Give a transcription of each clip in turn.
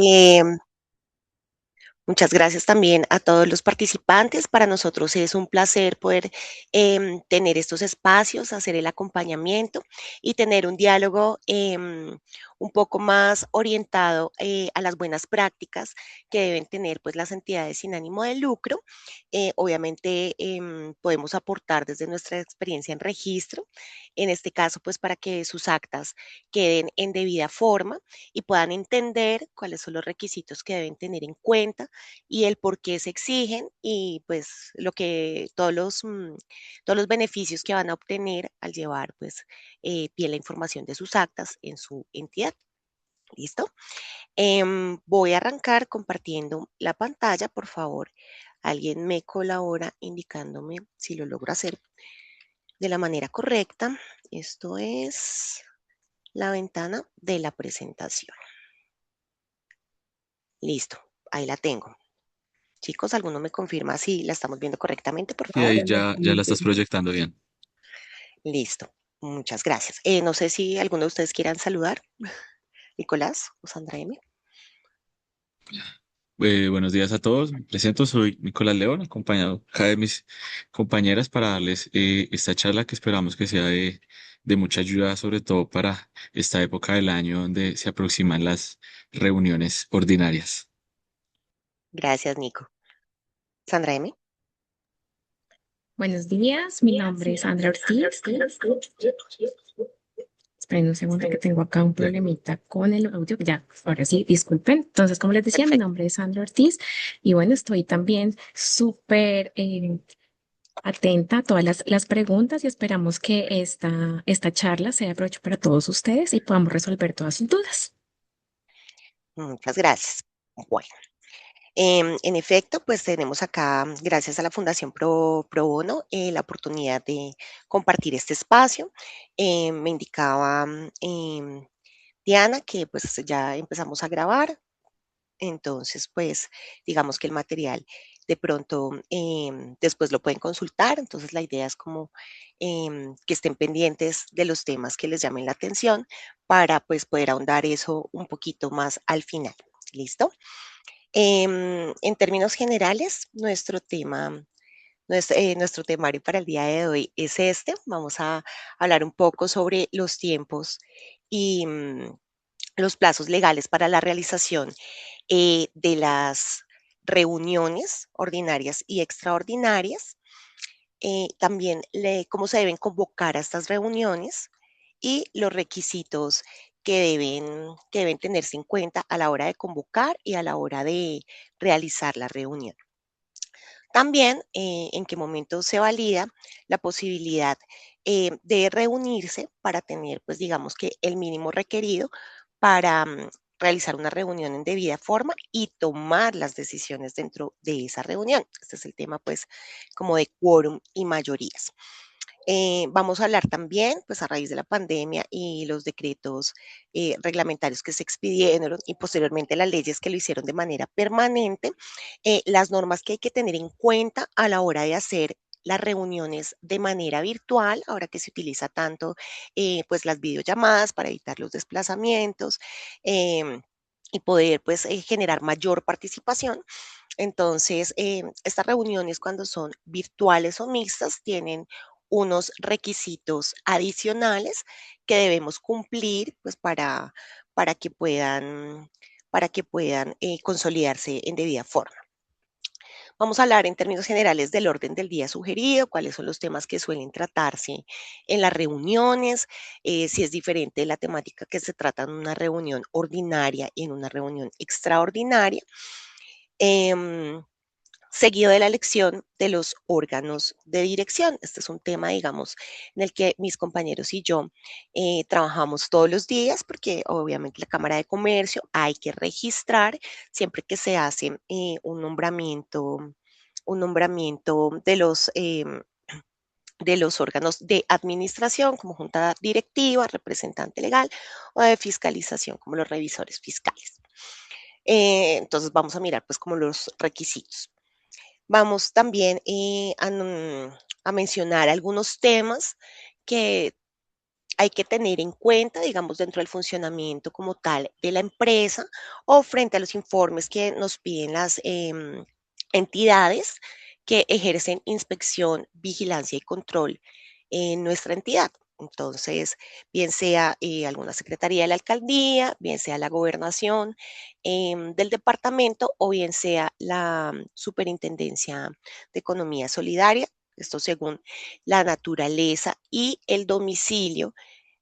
Em, Muchas gracias también a todos los participantes. Para nosotros es un placer poder tener estos espacios, hacer el acompañamiento y tener un diálogo un poco más orientado a las buenas prácticas que deben tener pues, las entidades sin ánimo de lucro. Obviamente podemos aportar desde nuestra experiencia en registro, en este caso pues para que sus actas queden en debida forma y puedan entender cuáles son los requisitos que deben tener en cuenta y el por qué se exigen y pues lo que todos los beneficios que van a obtener al llevar pues bien la información de sus actas en su entidad. ¿Listo? Voy a arrancar compartiendo la pantalla, por favor. Alguien me colabora indicándome si lo logro hacer de la manera correcta. Esto es la ventana de la presentación. Listo, ahí la tengo. Chicos, ¿alguno me confirma si la estamos viendo correctamente, por Y favor? ahí ya la estás proyectando bien. Listo, muchas gracias. No sé si alguno de ustedes quieran saludar, Nicolás o Sandra M. Buenos días a todos. Me presento, soy Nicolás León, acompañado acá de mis compañeras para darles esta charla que esperamos que sea de mucha ayuda, sobre todo para esta época del año donde se aproximan las reuniones ordinarias. Gracias, Nico. Sandra M. Buenos días, mi nombre es Sandra Ortiz. Esperen un segundo que tengo acá un problemita con el audio. Ya, ahora sí, disculpen. Entonces, como les decía, mi Perfecto. nombre es Sandra Ortiz y bueno, estoy también súper atenta a todas las preguntas y esperamos que esta charla sea de provecho para todos ustedes y podamos resolver todas sus dudas. Muchas gracias. Bueno, en efecto, pues tenemos acá, gracias a la Fundación Pro Bono, la oportunidad de compartir este espacio. Me indicaba Diana que pues ya empezamos a grabar. Entonces, pues, digamos que el material de pronto después lo pueden consultar. Entonces, la idea es como que estén pendientes de los temas que les llamen la atención para pues poder ahondar eso un poquito más al final. ¿Listo? En términos generales, nuestro temario para el día de hoy es este. Vamos a hablar un poco sobre los tiempos y los plazos legales para la realización de las reuniones ordinarias y extraordinarias, también cómo se deben convocar a estas reuniones y los requisitos que deben tenerse en cuenta a la hora de convocar y a la hora de realizar la reunión. También en qué momento se valida la posibilidad de reunirse para tener, pues digamos que el mínimo requerido para realizar una reunión en debida forma y tomar las decisiones dentro de esa reunión. Este es el tema, pues, como de quórum y mayorías. Vamos a hablar también, pues a raíz de la pandemia y los decretos reglamentarios que se expidieron y posteriormente las leyes que lo hicieron de manera permanente, las normas que hay que tener en cuenta a la hora de hacer las reuniones de manera virtual, ahora que se utiliza tanto pues las videollamadas para evitar los desplazamientos y poder pues generar mayor participación. Entonces, estas reuniones cuando son virtuales o mixtas tienen unos requisitos adicionales que debemos cumplir pues para que puedan, para que puedan consolidarse en debida forma. Vamos a hablar en términos generales del orden del día sugerido, cuáles son los temas que suelen tratarse en las reuniones, si es diferente la temática que se trata en una reunión ordinaria y en una reunión extraordinaria. Em, Seguido de la elección de los órganos de dirección. Este es un tema, digamos, en el que mis compañeros y yo trabajamos todos los días porque obviamente la Cámara de Comercio hay que registrar siempre que se hace un nombramiento de los órganos de administración como junta directiva, representante legal o de fiscalización como los revisores fiscales. Entonces vamos a mirar pues como los requisitos. Vamos también a mencionar algunos temas que hay que tener en cuenta, digamos, dentro del funcionamiento como tal de la empresa o frente a los informes que nos piden las entidades que ejercen inspección, vigilancia y control en nuestra entidad. Entonces, bien sea alguna secretaría de la alcaldía, bien sea la gobernación del departamento o bien sea la superintendencia de economía solidaria, esto según la naturaleza y el domicilio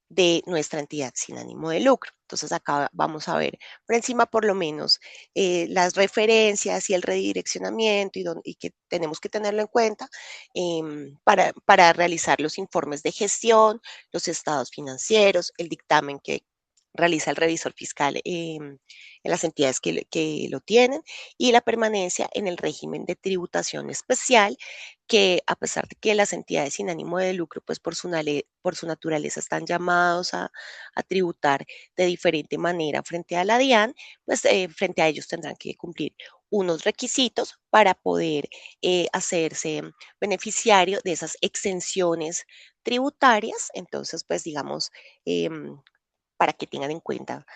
de nuestra entidad sin ánimo de lucro. Entonces acá vamos a ver por encima por lo menos las referencias y el redireccionamiento y que tenemos que tenerlo en cuenta para realizar los informes de gestión, los estados financieros, el dictamen que realiza el revisor fiscal en las entidades que lo tienen y la permanencia en el régimen de tributación especial que a pesar de que las entidades sin ánimo de lucro, pues por su naturaleza están llamados a tributar de diferente manera frente a la DIAN, pues frente a ellos tendrán que cumplir unos requisitos para poder hacerse beneficiario de esas exenciones tributarias. Entonces, pues digamos, para que tengan en cuenta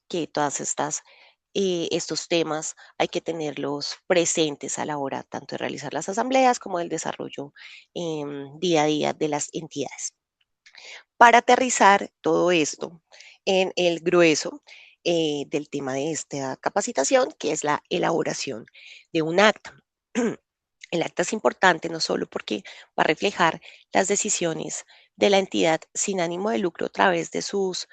que todas estos temas hay que tenerlos presentes a la hora tanto de realizar las asambleas como del desarrollo día a día de las entidades. Para aterrizar todo esto en el grueso del tema de esta capacitación, que es la elaboración de un acta. El acta es importante no solo porque va a reflejar las decisiones de la entidad sin ánimo de lucro a través de sus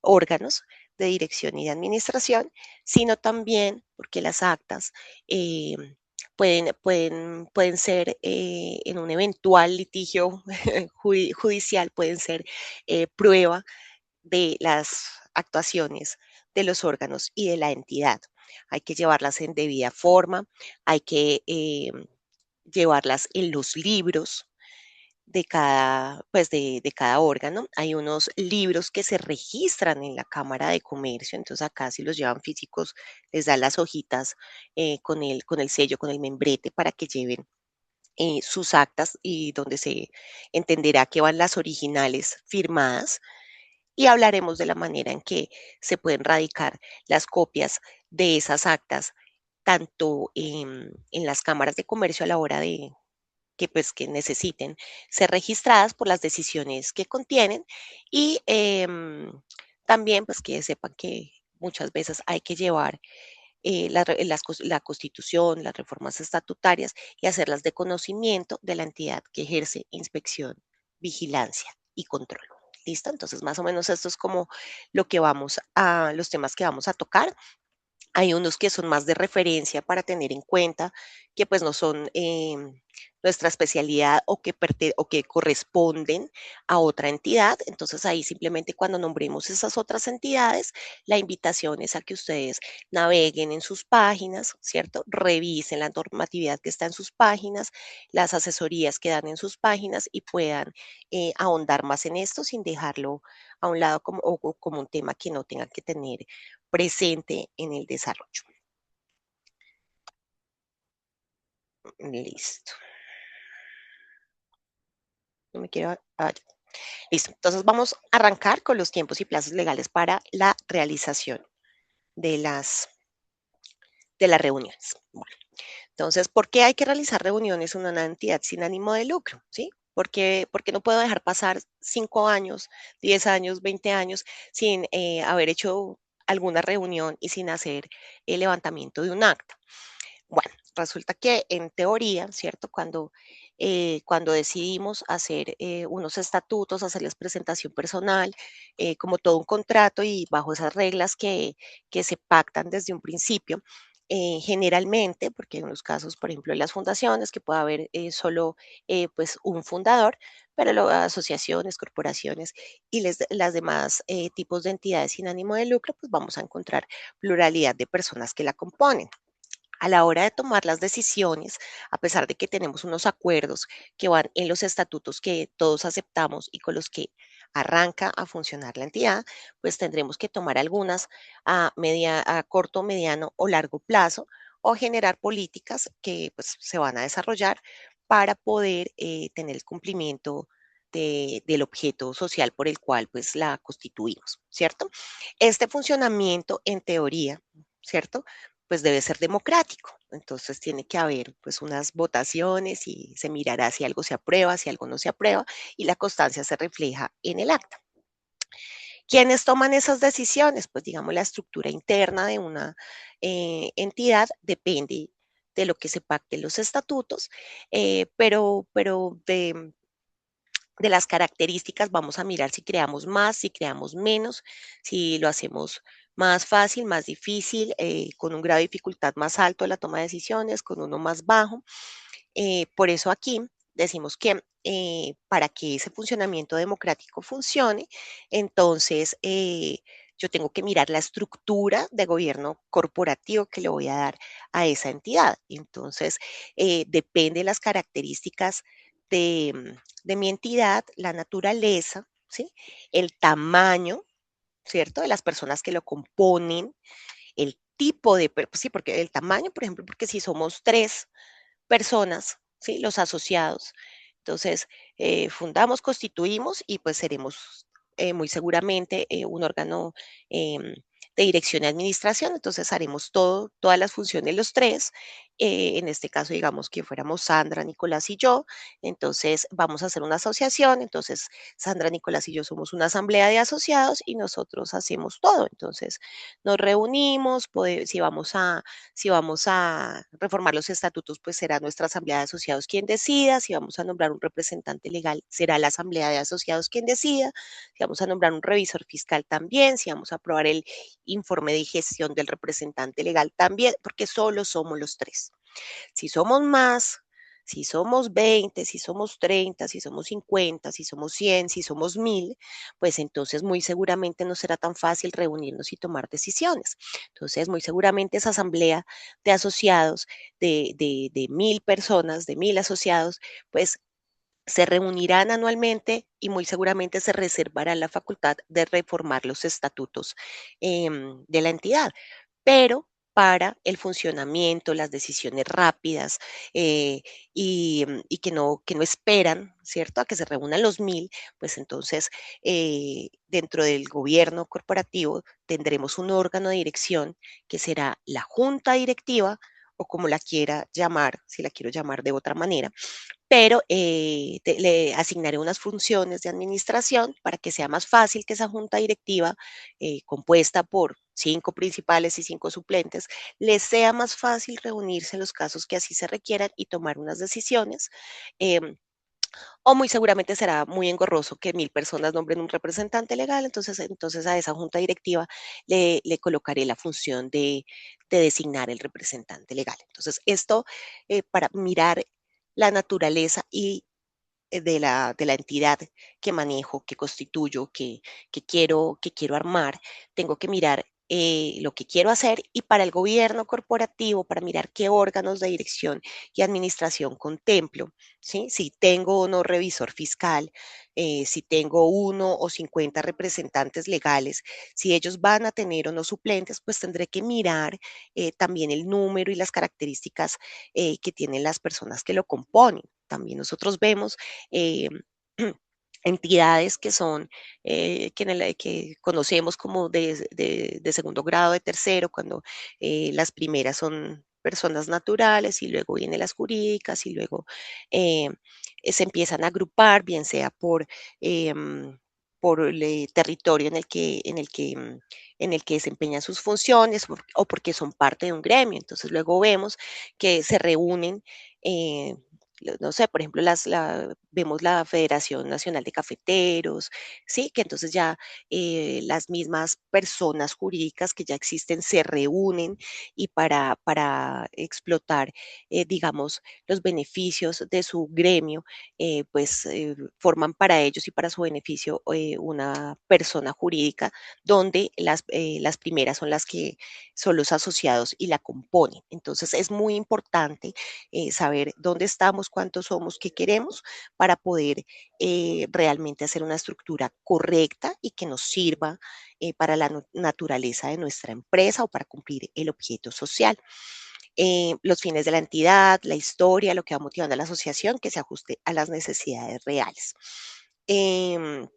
órganos de dirección y de administración, sino también porque las actas eh, pueden ser en un eventual litigio judicial, pueden ser prueba de las actuaciones de los órganos y de la entidad. Hay que llevarlas en debida forma, hay que llevarlas en los libros de cada órgano. Hay unos libros que se registran en la Cámara de Comercio, entonces acá si los llevan físicos les dan las hojitas con el sello, con el membrete para que lleven sus actas y donde se entenderá que van las originales firmadas y hablaremos de la manera en que se pueden radicar las copias de esas actas, tanto en las cámaras de comercio a la hora de que necesiten ser registradas por las decisiones que contienen y también pues que sepan que muchas veces hay que llevar la constitución, las reformas estatutarias y hacerlas de conocimiento de la entidad que ejerce inspección, vigilancia y control. ¿Listo? Entonces, más o menos esto es como los temas que vamos a tocar. Hay unos que son más de referencia para tener en cuenta que pues no son nuestra especialidad o que corresponden a otra entidad. Entonces ahí simplemente cuando nombremos esas otras entidades, la invitación es a que ustedes naveguen en sus páginas, ¿cierto? Revisen la normatividad que está en sus páginas, las asesorías que dan en sus páginas y puedan ahondar más en esto sin dejarlo a un lado como un tema que no tengan que tener presente en el desarrollo. Listo. No me quiero. Listo. Entonces vamos a arrancar con los tiempos y plazos legales para la realización de las reuniones. Bueno, entonces, ¿por qué hay que realizar reuniones en una entidad sin ánimo de lucro? ¿Sí? Porque no puedo dejar pasar 5 años, 10 años, 20 años sin haber hecho alguna reunión y sin hacer el levantamiento de un acta. Bueno, resulta que en teoría, ¿cierto? Cuando decidimos hacer unos estatutos, hacerles presentación personal, como todo un contrato y bajo esas reglas que se pactan desde un principio, generalmente, porque en los casos, por ejemplo, en las fundaciones, que puede haber solo pues un fundador, pero asociaciones, corporaciones y las demás tipos de entidades sin ánimo de lucro, pues vamos a encontrar pluralidad de personas que la componen a la hora de tomar las decisiones, a pesar de que tenemos unos acuerdos que van en los estatutos que todos aceptamos y con los que arranca a funcionar la entidad, pues tendremos que tomar algunas a corto, mediano o largo plazo o generar políticas que pues, se van a desarrollar para poder tener el cumplimiento del objeto social por el cual pues la constituimos, ¿cierto? Este funcionamiento en teoría, ¿cierto? Pues debe ser democrático. Entonces tiene que haber pues unas votaciones y se mirará si algo se aprueba, si algo no se aprueba y la constancia se refleja en el acta. ¿Quiénes toman esas decisiones? Pues digamos la estructura interna de una entidad depende de lo que se pacte en los estatutos, pero de las características vamos a mirar si creamos más, si creamos menos, si lo hacemos más fácil, más difícil, con un grado de dificultad más alto de la toma de decisiones, con uno más bajo. Por eso aquí decimos que para que ese funcionamiento democrático funcione, entonces yo tengo que mirar la estructura de gobierno corporativo que le voy a dar a esa entidad. Entonces, depende de las características de mi entidad, la naturaleza, ¿sí? El tamaño, ¿cierto? De las personas que lo componen, el tipo de, sí, porque el tamaño, por ejemplo, porque si somos tres personas, ¿sí? Los asociados. Entonces, fundamos, constituimos y pues seremos muy seguramente un órgano de dirección y administración. Entonces, haremos todas las funciones los tres. En este caso, digamos que fuéramos Sandra, Nicolás y yo. Entonces, vamos a hacer una asociación. Entonces, Sandra, Nicolás y yo somos una asamblea de asociados y nosotros hacemos todo. Entonces, nos reunimos, si vamos a reformar los estatutos, pues será nuestra asamblea de asociados quien decida. Si vamos a nombrar un representante legal, será la asamblea de asociados quien decida. Si vamos a nombrar un revisor fiscal también. Si vamos a aprobar el informe de gestión del representante legal también, porque solo somos los tres. Si somos más, si somos 20, si somos 30, si somos 50, si somos 100, si somos 1000, pues entonces muy seguramente no será tan fácil reunirnos y tomar decisiones. Entonces, muy seguramente esa asamblea de asociados de 1000 personas, de 1000 asociados, pues se reunirán anualmente y muy seguramente se reservará la facultad de reformar los estatutos de la entidad, pero para el funcionamiento, las decisiones rápidas y que no esperan, ¿cierto?, a que se reúnan los 1000, pues entonces dentro del gobierno corporativo tendremos un órgano de dirección que será la junta directiva o como la quiera llamar, si la quiero llamar de otra manera, pero le asignaré unas funciones de administración para que sea más fácil que esa junta directiva, compuesta por 5 principales y 5 suplentes, les sea más fácil reunirse en los casos que así se requieran y tomar unas decisiones. em, o muy seguramente será muy engorroso que 1000 personas nombren un representante legal, entonces a esa junta directiva le colocaré la función de designar el representante legal. Entonces, esto para mirar la naturaleza y de la entidad que manejo, que constituyo, que quiero armar, tengo que mirar lo que quiero hacer y para el gobierno corporativo, para mirar qué órganos de dirección y administración contemplo, ¿sí? Si tengo o no revisor fiscal, si tengo 1 o 50 representantes legales, si ellos van a tener o no suplentes, pues tendré que mirar también el número y las características que tienen las personas que lo componen. También nosotros vemos eh, entidades que son, que conocemos como de segundo grado, de tercero, cuando las primeras son personas naturales y luego vienen las jurídicas y luego eh, se empiezan a agrupar, bien sea por el territorio en el que desempeñan sus funciones o porque son parte de un gremio. Entonces luego vemos que se reúnen eh, no sé, por ejemplo, vemos la Federación Nacional de Cafeteros, ¿sí? Que entonces ya las mismas personas jurídicas que ya existen se reúnen y para explotar, digamos, los beneficios de su gremio, pues forman para ellos y para su beneficio una persona jurídica donde las primeras son las que son los asociados y la componen. Entonces es muy importante saber dónde estamos, cuántos somos, qué queremos, para poder realmente hacer una estructura correcta y que nos sirva para la naturaleza de nuestra empresa o para cumplir el objeto social. Los fines de la entidad, la historia, lo que va motivando a la asociación, que se ajuste a las necesidades reales. Em,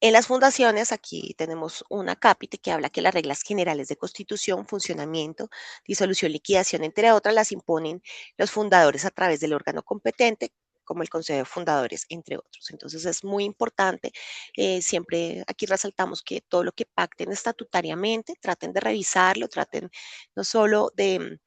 en las fundaciones, aquí tenemos una cápite que habla que las reglas generales de constitución, funcionamiento, disolución, liquidación, entre otras, las imponen los fundadores a través del órgano competente, como el Consejo de Fundadores, entre otros. Entonces es muy importante, siempre aquí resaltamos que todo lo que pacten estatutariamente, traten de revisarlo, traten no solo de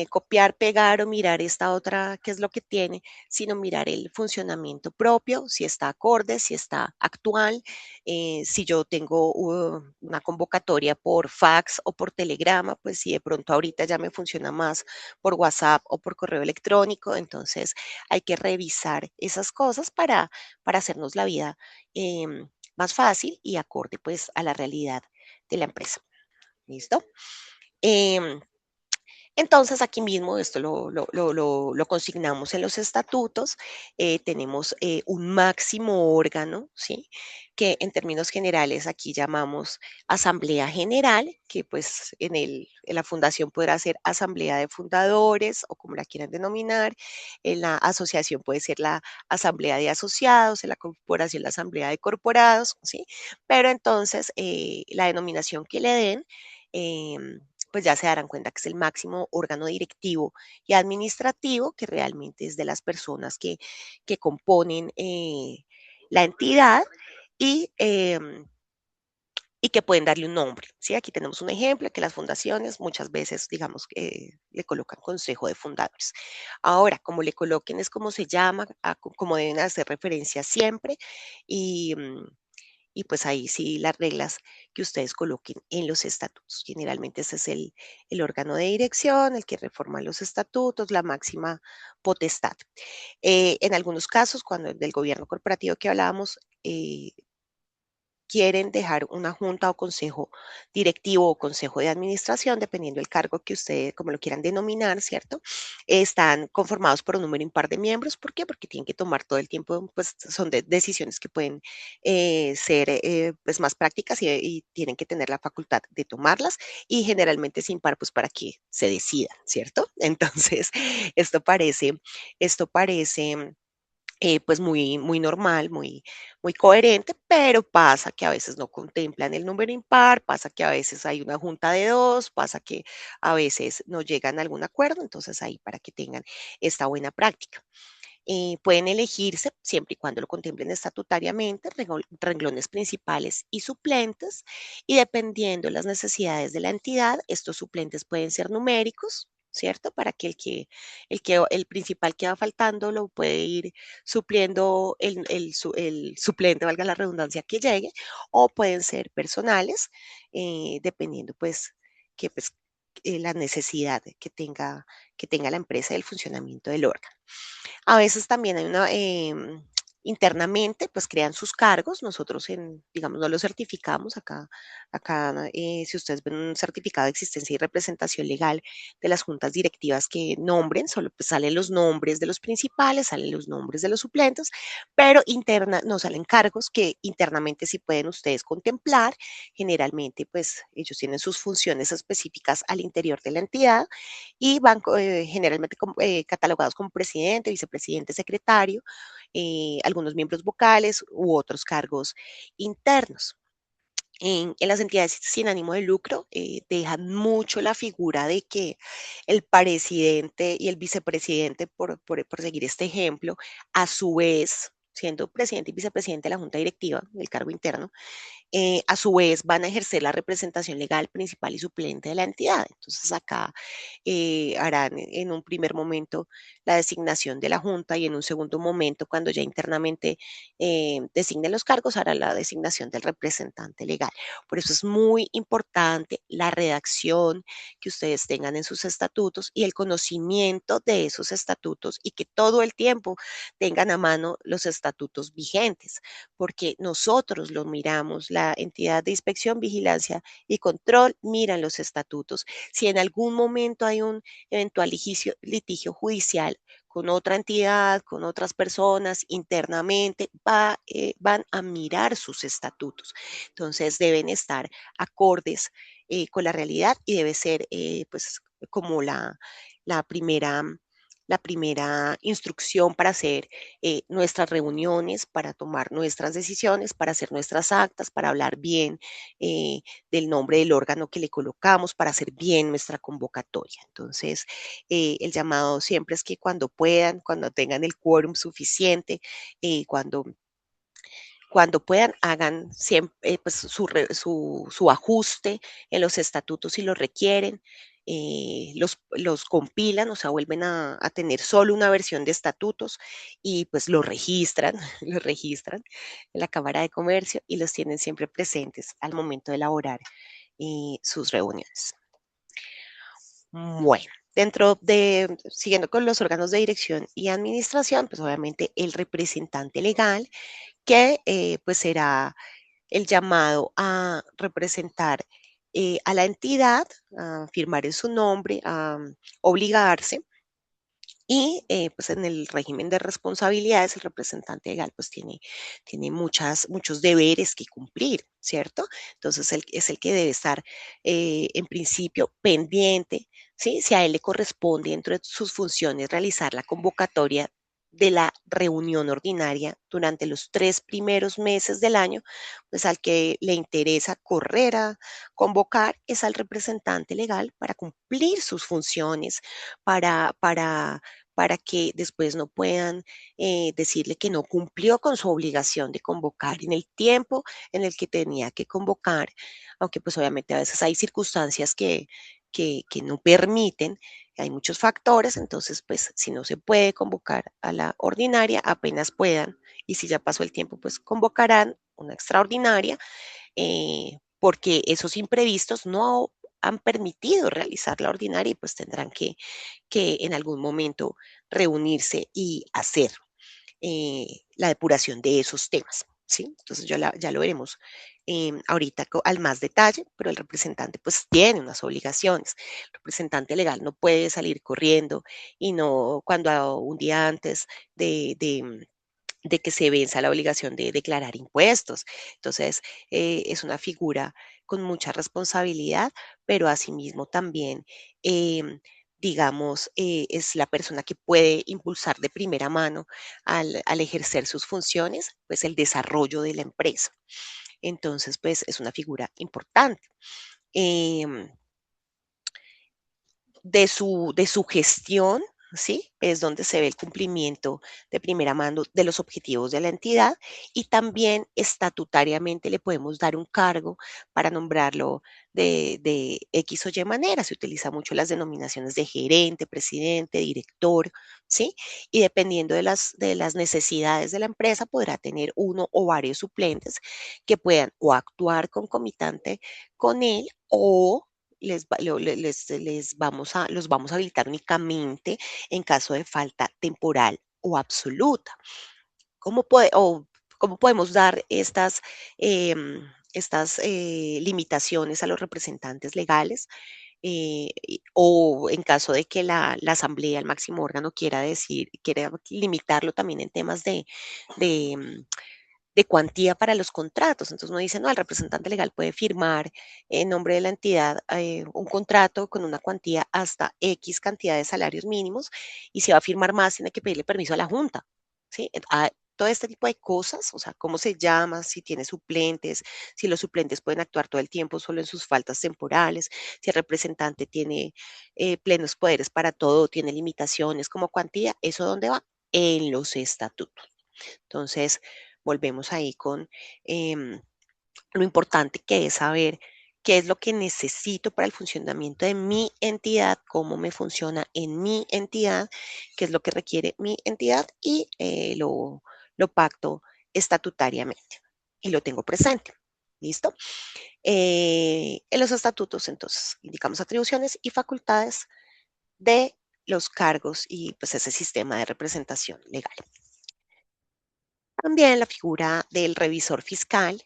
copiar, pegar o mirar esta otra, qué es lo que tiene, sino mirar el funcionamiento propio, si está acorde, si está actual, si yo tengo una convocatoria por fax o por telegrama, pues si de pronto ahorita ya me funciona más por WhatsApp o por correo electrónico, entonces hay que revisar esas cosas para hacernos la vida más fácil y acorde pues a la realidad de la empresa. ¿Listo? Em, entonces, aquí mismo esto lo consignamos en los estatutos, tenemos un máximo órgano, ¿sí? Que en términos generales aquí llamamos Asamblea General, que pues en la fundación podrá ser Asamblea de Fundadores o como la quieran denominar, en la asociación puede ser la Asamblea de Asociados, en la corporación la Asamblea de Corporados, ¿sí? Pero entonces la denominación que le den, pues ya se darán cuenta que es el máximo órgano directivo y administrativo, que realmente es de las personas que componen la entidad y, y que pueden darle un nombre. ¿Sí? Aquí tenemos un ejemplo que las fundaciones muchas veces, digamos, le colocan consejo de fundadores. Ahora, como le coloquen es como se llama, como deben hacer referencia siempre y, y pues ahí sí las reglas que ustedes coloquen en los estatutos. Generalmente ese es el órgano de dirección, el que reforma los estatutos, la máxima potestad. En algunos casos, cuando del gobierno corporativo que hablábamos, quieren dejar una junta o consejo directivo o consejo de administración, dependiendo del cargo que ustedes, como lo quieran denominar, ¿cierto? Están conformados por un número impar de miembros. ¿Por qué? Porque tienen que tomar todo el tiempo, pues son decisiones que pueden ser pues más prácticas y tienen que tener la facultad de tomarlas y generalmente es impar pues para que se decidan, ¿cierto? Entonces, esto parece pues muy normal, muy coherente, pero pasa que a veces no contemplan el número impar, pasa que a veces hay una junta de dos, pasa que a veces no llegan a algún acuerdo, entonces ahí para que tengan esta buena práctica. Pueden elegirse, siempre y cuando lo contemplen estatutariamente, renglones principales y suplentes, y dependiendo de las necesidades de la entidad, estos suplentes pueden ser numéricos, ¿cierto? Para que el principal que va faltando lo puede ir supliendo el suplente, valga la redundancia, que llegue, o pueden ser personales, dependiendo pues, la necesidad que tenga la empresa y el funcionamiento del órgano. A veces también hay una, internamente, pues crean sus cargos. Nosotros, digamos, no lo certificamos. Acá si ustedes ven un certificado de existencia y representación legal de las juntas directivas que nombren, solo pues, salen los nombres de los principales, salen los nombres de los suplentes, pero no salen cargos que internamente sí pueden ustedes contemplar. Generalmente, pues ellos tienen sus funciones específicas al interior de la entidad y van generalmente catalogados como presidente, vicepresidente, secretario, algunos miembros vocales u otros cargos internos. En las entidades sin ánimo de lucro dejan mucho la figura de que el presidente y el vicepresidente, por seguir este ejemplo, a su vez, siendo presidente y vicepresidente de la junta directiva, del cargo interno, a su vez van a ejercer la representación legal principal y suplente de la entidad. Entonces acá harán en un primer momento la designación de la Junta y en un segundo momento, cuando ya internamente designen los cargos, hará la designación del representante legal. Por eso es muy importante la redacción que ustedes tengan en sus estatutos y el conocimiento de esos estatutos y que todo el tiempo tengan a mano los estatutos vigentes, porque nosotros lo miramos, la entidad de inspección, vigilancia y control miran los estatutos. Si en algún momento hay un eventual litigio judicial con otra entidad, con otras personas internamente, van a mirar sus estatutos. Entonces deben estar acordes con la realidad y debe ser pues como la primera la primera instrucción para hacer nuestras reuniones, para tomar nuestras decisiones, para hacer nuestras actas, para hablar bien eh, del nombre del órgano que le colocamos, para hacer bien nuestra convocatoria. Entonces, el llamado siempre es que cuando puedan, cuando tengan el quórum suficiente, cuando puedan, hagan siempre, pues, su ajuste en los estatutos si lo requieren, los compilan, o sea, vuelven a tener solo una versión de estatutos y pues los registran, los registran en la Cámara de Comercio y los tienen siempre presentes al momento de elaborar sus reuniones. Bueno, siguiendo con los órganos de dirección y administración, pues obviamente el representante legal que pues será el llamado a representar a la entidad, a firmar en su nombre, a obligarse. Y pues en el régimen de responsabilidades, el representante legal pues tiene muchos deberes que cumplir, ¿cierto? Entonces él es el que debe estar en principio pendiente, ¿sí? Si a él le corresponde dentro de sus funciones realizar la convocatoria de la reunión ordinaria durante los 3 primeros meses del año, pues al que le interesa correr a convocar es al representante legal para cumplir sus funciones, para, para para que después no puedan decirle que no cumplió con su obligación de convocar en el tiempo en el que tenía que convocar, aunque pues obviamente a veces hay circunstancias que no permiten, hay muchos factores, entonces pues si no se puede convocar a la ordinaria, apenas puedan, y si ya pasó el tiempo, pues convocarán una extraordinaria, porque esos imprevistos no han permitido realizar la ordinaria y pues tendrán que en algún momento reunirse y hacer la depuración de esos temas. ¿Sí? Entonces ya lo veremos ahorita al más detalle, pero el representante pues tiene unas obligaciones. El representante legal no puede salir corriendo y no cuando un día antes de que se venza la obligación de declarar impuestos. Entonces, es una figura con mucha responsabilidad, pero asimismo también, digamos, es la persona que puede impulsar de primera mano al ejercer sus funciones, pues el desarrollo de la empresa. Entonces, pues es una figura importante. Em, de su gestión, ¿sí? Es donde se ve el cumplimiento de primera mano de los objetivos de la entidad y también estatutariamente le podemos dar un cargo para nombrarlo de X o Y manera. Se utiliza mucho las denominaciones de gerente, presidente, director, ¿sí? Y dependiendo de las necesidades de la empresa, podrá tener uno o varios suplentes que puedan o actuar concomitante con él o los vamos a habilitar únicamente en caso de falta temporal o absoluta. ¿Cómo podemos dar estas limitaciones a los representantes legales? O en caso de que la asamblea, el máximo órgano, quiera limitarlo también en temas de, mm, de cuantía para los contratos. Entonces uno dice, no, el representante legal puede firmar en nombre de la entidad un contrato con una cuantía hasta X cantidad de salarios mínimos y si va a firmar más tiene que pedirle permiso a la Junta. ¿Sí? Todo este tipo de cosas, o sea, cómo se llama, si tiene suplentes, si los suplentes pueden actuar todo el tiempo solo en sus faltas temporales, si el representante tiene plenos poderes para todo, tiene limitaciones como cuantía, ¿eso dónde va? En los estatutos. Entonces, volvemos ahí con lo importante que es saber qué es lo que necesito para el funcionamiento de mi entidad, cómo me funciona en mi entidad, qué es lo que requiere mi entidad y lo pacto estatutariamente y lo tengo presente. ¿Listo? En los estatutos, entonces, indicamos atribuciones y facultades de los cargos y pues ese sistema de representación legal. También la figura del revisor fiscal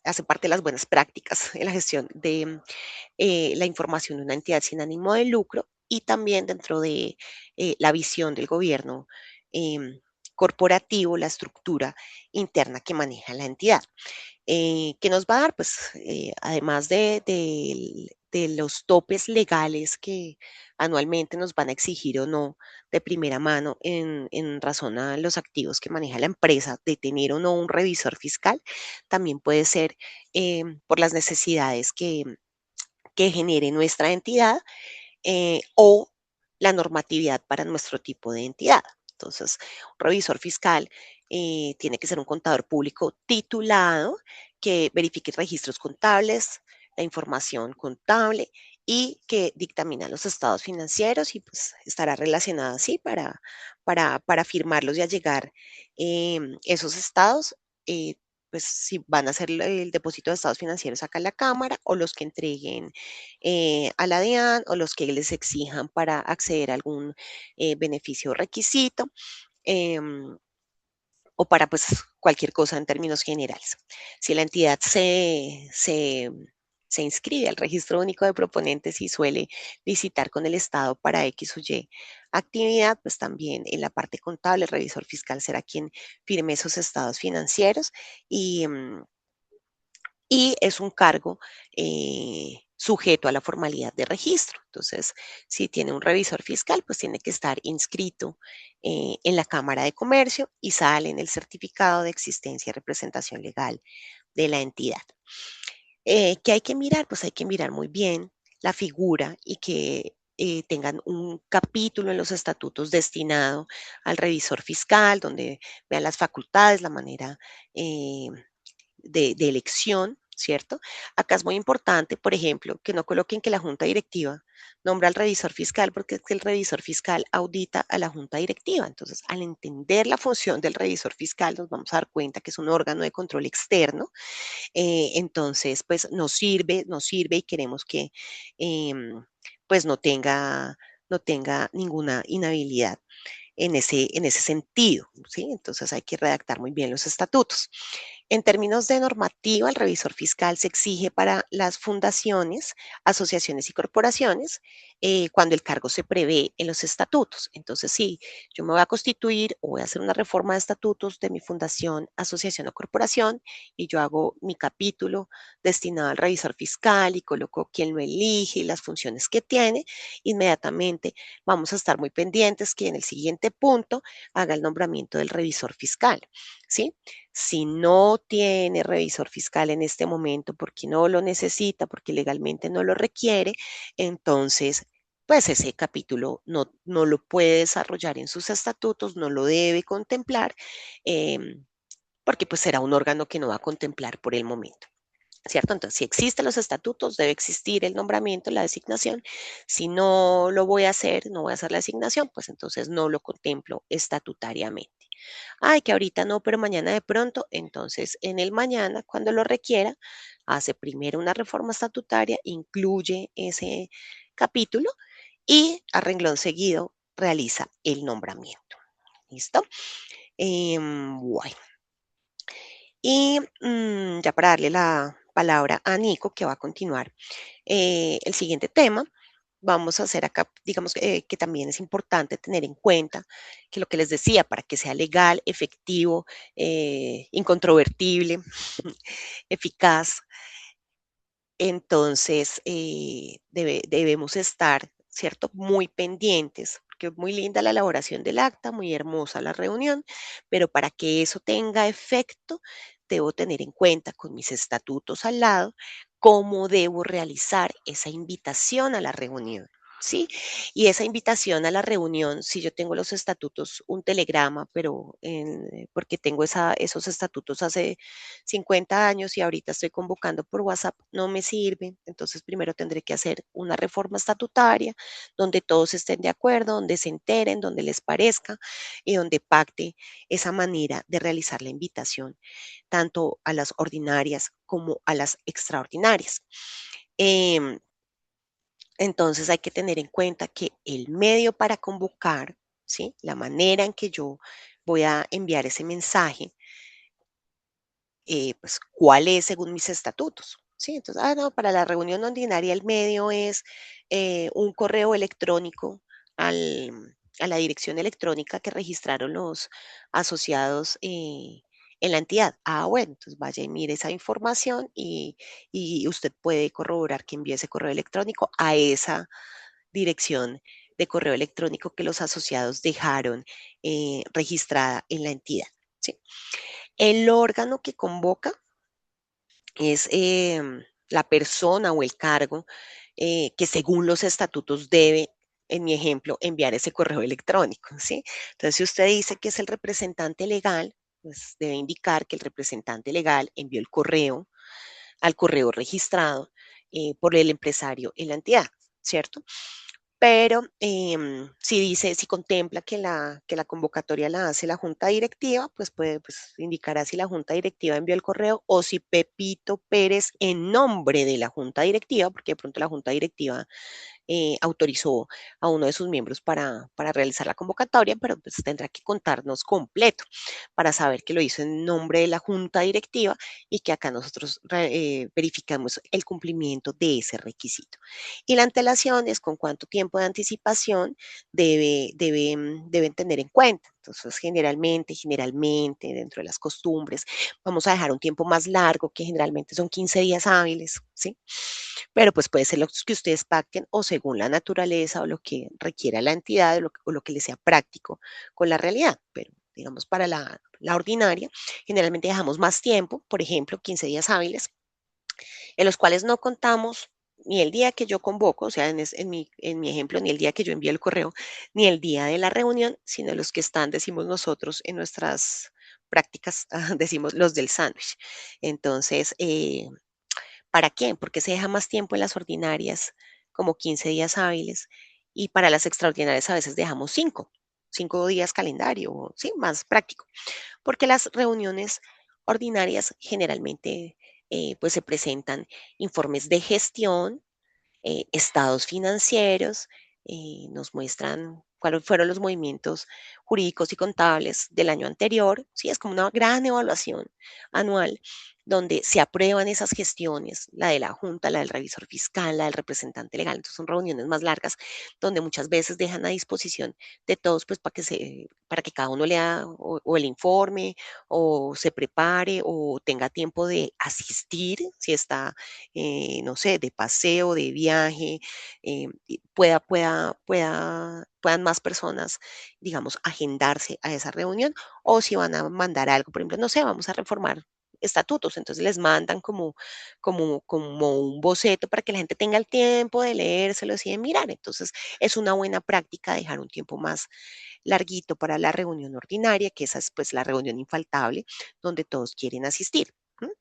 hace parte de las buenas prácticas en la gestión de la información de una entidad sin ánimo de lucro y también dentro de la visión del gobierno corporativo, la estructura interna que maneja la entidad. ¿Qué nos va a dar? Pues además de los topes legales que anualmente nos van a exigir o no de primera mano en razón a los activos que maneja la empresa, de tener o no un revisor fiscal, también puede ser por las necesidades que genere nuestra entidad o la normatividad para nuestro tipo de entidad. Entonces, un revisor fiscal tiene que ser un contador público titulado que verifique registros contables, la información contable y que dictamina los estados financieros y pues estará relacionado así para firmarlos y allegar esos estados. eh, pues si van a hacer el depósito de estados financieros acá en la Cámara o los que entreguen a la DIAN o los que les exijan para acceder a algún beneficio o requisito. em, o para pues cualquier cosa en términos generales. Si la entidad se inscribe al registro único de proponentes y suele visitar con el Estado para X o Y actividad, pues también en la parte contable el revisor fiscal será quien firme esos estados financieros y, y es un cargo sujeto a la formalidad de registro. Entonces, si tiene un revisor fiscal, pues tiene que estar inscrito en la Cámara de Comercio y sale en el certificado de existencia y representación legal de la entidad. ¿Qué hay que mirar? Pues hay que mirar muy bien la figura y que tengan un capítulo en los estatutos destinado al revisor fiscal, donde vean las facultades, la manera eh, de elección, ¿cierto? Acá es muy importante, por ejemplo, que no coloquen que la junta directiva nombra al revisor fiscal, porque es que el revisor fiscal audita a la junta directiva. Entonces, al entender la función del revisor fiscal, nos vamos a dar cuenta que es un órgano de control externo. Entonces, pues nos sirve y queremos que pues no tenga ninguna inhabilidad en ese sentido, ¿sí? Entonces hay que redactar muy bien los estatutos. En términos de normativa, el revisor fiscal se exige para las fundaciones, asociaciones y corporaciones cuando el cargo se prevé en los estatutos. Entonces, si yo me voy a constituir o voy a hacer una reforma de estatutos de mi fundación, asociación o corporación y yo hago mi capítulo destinado al revisor fiscal y coloco quién lo elige y las funciones que tiene, inmediatamente vamos a estar muy pendientes que en el siguiente punto haga el nombramiento del revisor fiscal, ¿sí? Si no tiene revisor fiscal en este momento porque no lo necesita, porque legalmente no lo requiere, entonces, pues ese capítulo no lo puede desarrollar en sus estatutos, no lo debe contemplar, porque pues será un órgano que no va a contemplar por el momento. ¿Cierto? Entonces, si existen los estatutos, debe existir el nombramiento, la designación. Si no lo voy a hacer, no voy a hacer la designación, pues entonces no lo contemplo estatutariamente. Ay, que ahorita no, pero mañana de pronto, entonces en el mañana, cuando lo requiera, hace primero una reforma estatutaria, incluye ese capítulo y a renglón seguido realiza el nombramiento. ¿Listo? Bueno. Y ya para darle la palabra a Nico, que va a continuar el siguiente tema, vamos a hacer acá, digamos que también es importante tener en cuenta que lo que les decía, para que sea legal, efectivo, incontrovertible, eficaz, entonces debemos estar, ¿cierto? Muy pendientes, porque es muy linda la elaboración del acta, muy hermosa la reunión, pero para que eso tenga efecto, debo tener en cuenta con mis estatutos al lado cómo debo realizar esa invitación a la reunión. ¿Sí? Y esa invitación a la reunión, si yo tengo los estatutos, un telegrama, pero porque tengo esos estatutos hace 50 años y ahorita estoy convocando por WhatsApp, no me sirve. Entonces, primero tendré que hacer una reforma estatutaria donde todos estén de acuerdo, donde se enteren, donde les parezca y donde pacte esa manera de realizar la invitación, tanto a las ordinarias como a las extraordinarias. Em, entonces hay que tener en cuenta que el medio para convocar, ¿sí? La manera en que yo voy a enviar ese mensaje, pues, cuál es según mis estatutos, ¿sí? Entonces, no, para la reunión ordinaria el medio es un correo electrónico a la dirección electrónica que registraron los asociados en la entidad. Ah, bueno, entonces vaya y mire esa información y usted puede corroborar que envíe ese correo electrónico a esa dirección de correo electrónico que los asociados dejaron registrada en la entidad. ¿Sí? El órgano que convoca es la persona o el cargo que según los estatutos debe, en mi ejemplo, enviar ese correo electrónico, ¿sí? Entonces, si usted dice que es el representante legal, pues debe indicar que el representante legal envió el correo al correo registrado por el empresario en la entidad, ¿cierto? Pero si dice, si contempla que la convocatoria la hace la junta directiva, pues puede pues, indicará si la junta directiva envió el correo o si Pepito Pérez en nombre de la junta directiva, porque de pronto la junta directiva autorizó a uno de sus miembros para realizar la convocatoria, pero pues tendrá que contarnos completo para saber que lo hizo en nombre de la junta directiva y que acá nosotros verificamos el cumplimiento de ese requisito. Y la antelación es con cuánto tiempo de anticipación deben tener en cuenta. Entonces, generalmente, dentro de las costumbres, vamos a dejar un tiempo más largo, que generalmente son 15 días hábiles, ¿sí? Pero pues puede ser lo que ustedes pacten o según la naturaleza o lo que requiera la entidad o lo que les sea práctico con la realidad. Pero digamos, para la ordinaria, generalmente dejamos más tiempo, por ejemplo, 15 días hábiles, en los cuales no contamos ni el día que yo convoco, o sea, en mi ejemplo, ni el día que yo envío el correo, ni el día de la reunión, sino los que están, decimos nosotros, en nuestras prácticas, decimos los del sándwich. Entonces, ¿para qué? Porque se deja más tiempo en las ordinarias, como 15 días hábiles, y para las extraordinarias a veces dejamos 5 días calendario, sí, más práctico, porque las reuniones ordinarias generalmente pues se presentan informes de gestión, estados financieros, nos muestran cuáles fueron los movimientos jurídicos y contables del año anterior. Sí, es como una gran evaluación anual donde se aprueban esas gestiones, la de la Junta, la del revisor fiscal, la del representante legal. Entonces son reuniones más largas donde muchas veces dejan a disposición de todos pues para que cada uno lea o el informe o se prepare o tenga tiempo de asistir si está no sé, de paseo, de viaje, puedan más personas, digamos, agendarse a esa reunión, o si van a mandar algo, por ejemplo, no sé, vamos a reformar estatutos, entonces les mandan como un boceto para que la gente tenga el tiempo de leérselo y de mirar. Entonces, es una buena práctica dejar un tiempo más larguito para la reunión ordinaria, que esa es pues la reunión infaltable, donde todos quieren asistir. ¿M?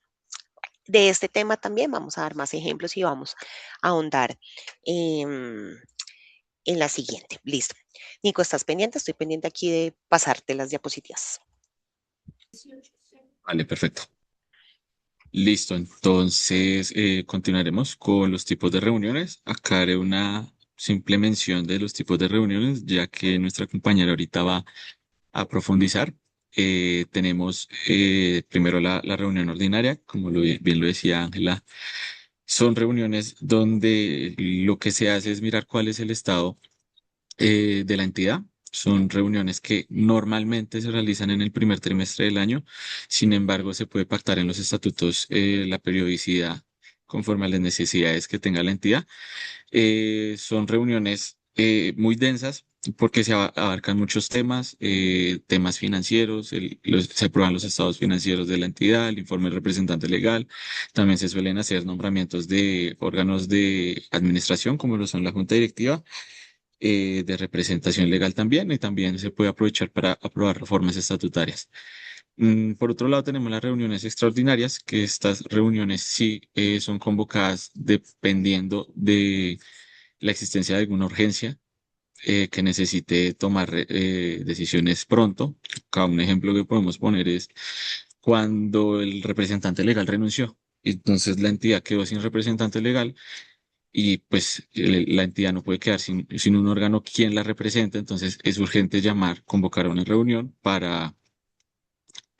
De este tema también vamos a dar más ejemplos y vamos a ahondar em, en la siguiente. Listo. Nico, ¿estás pendiente? Estoy pendiente aquí de pasarte las diapositivas. Vale, perfecto. Listo, entonces continuaremos con los tipos de reuniones. Acá haré una simple mención de los tipos de reuniones, ya que nuestra compañera ahorita va a profundizar. Tenemos primero la reunión ordinaria, como bien lo decía Ángela. Son reuniones donde lo que se hace es mirar cuál es el estado de la entidad. Son reuniones que normalmente se realizan en el primer trimestre del año. Sin embargo, se puede pactar en los estatutos la periodicidad conforme a las necesidades que tenga la entidad. Son reuniones muy densas porque abarcan muchos temas, temas financieros, se aprueban los estados financieros de la entidad, el informe del representante legal. También se suelen hacer nombramientos de órganos de administración, como lo son la junta directiva, de representación legal también, y también se puede aprovechar para aprobar reformas estatutarias. Por otro lado, tenemos las reuniones extraordinarias, que estas reuniones sí son convocadas dependiendo de la existencia de alguna urgencia que necesite tomar decisiones pronto. Acá un ejemplo que podemos poner es cuando el representante legal renunció. Entonces la entidad quedó sin representante legal y pues la entidad no puede quedar sin un órgano quien la representa. Entonces es urgente convocar a una reunión para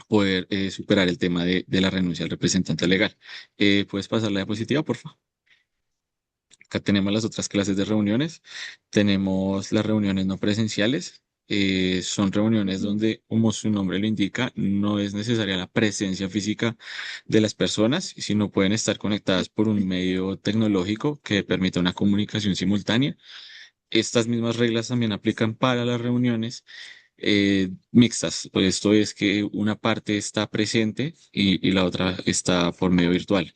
poder superar el tema de la renuncia al representante legal. ¿Puedes pasar la diapositiva, por favor? Acá tenemos las otras clases de reuniones. Tenemos las reuniones no presenciales. son reuniones donde, como su nombre lo indica, no es necesaria la presencia física de las personas, sino pueden estar conectadas por un medio tecnológico que permita una comunicación simultánea. Estas mismas reglas también aplican para las reuniones mixtas. Pues esto es que una parte está presente y la otra está por medio virtual.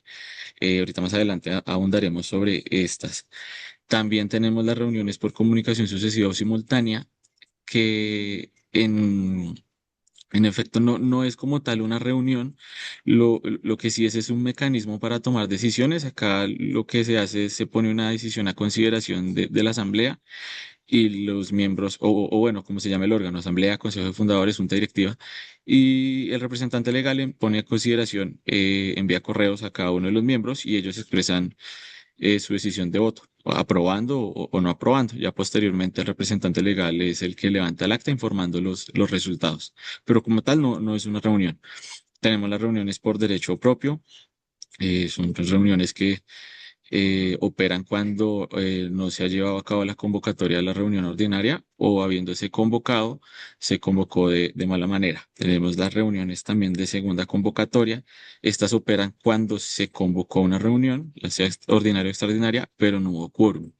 Ahorita más adelante ahondaremos sobre estas. También tenemos las reuniones por comunicación sucesiva o simultánea, que en efecto no es como tal una reunión. Lo que sí es un mecanismo para tomar decisiones. Acá lo que se hace es se pone una decisión a consideración de la asamblea y los miembros, o bueno, como se llama el órgano, asamblea, consejo de fundadores, junta directiva, y el representante legal pone a consideración, envía correos a cada uno de los miembros y ellos expresan su decisión de voto, o aprobando o no aprobando. Ya posteriormente el representante legal es el que levanta el acta informando los resultados. Pero como tal no es una reunión. Tenemos las reuniones por derecho propio. Son pues reuniones que operan cuando no se ha llevado a cabo la convocatoria de la reunión ordinaria o habiéndose convocado, se convocó de mala manera. Tenemos las reuniones también de segunda convocatoria. Estas operan cuando se convocó una reunión, ya sea ordinaria o extraordinaria, pero no hubo quórum.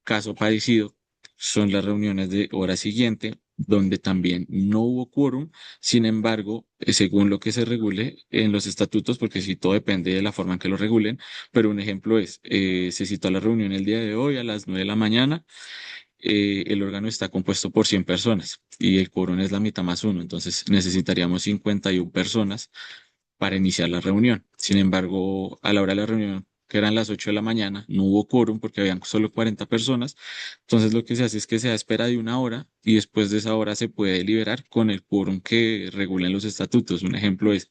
Caso parecido son las reuniones de hora siguiente, donde también no hubo quórum. Sin embargo, según lo que se regule en los estatutos, porque si todo depende de la forma en que lo regulen, pero un ejemplo es, se citó a la reunión el día de hoy a las 9 de la mañana, el órgano está compuesto por 100 personas y el quórum es la mitad más uno, entonces necesitaríamos 51 personas para iniciar la reunión. Sin embargo, a la hora de la reunión, que eran las 8 de la mañana, no hubo quórum porque habían solo 40 personas. Entonces lo que se hace es que se da espera de una hora y después de esa hora se puede deliberar con el quórum que regulen los estatutos. Un ejemplo es,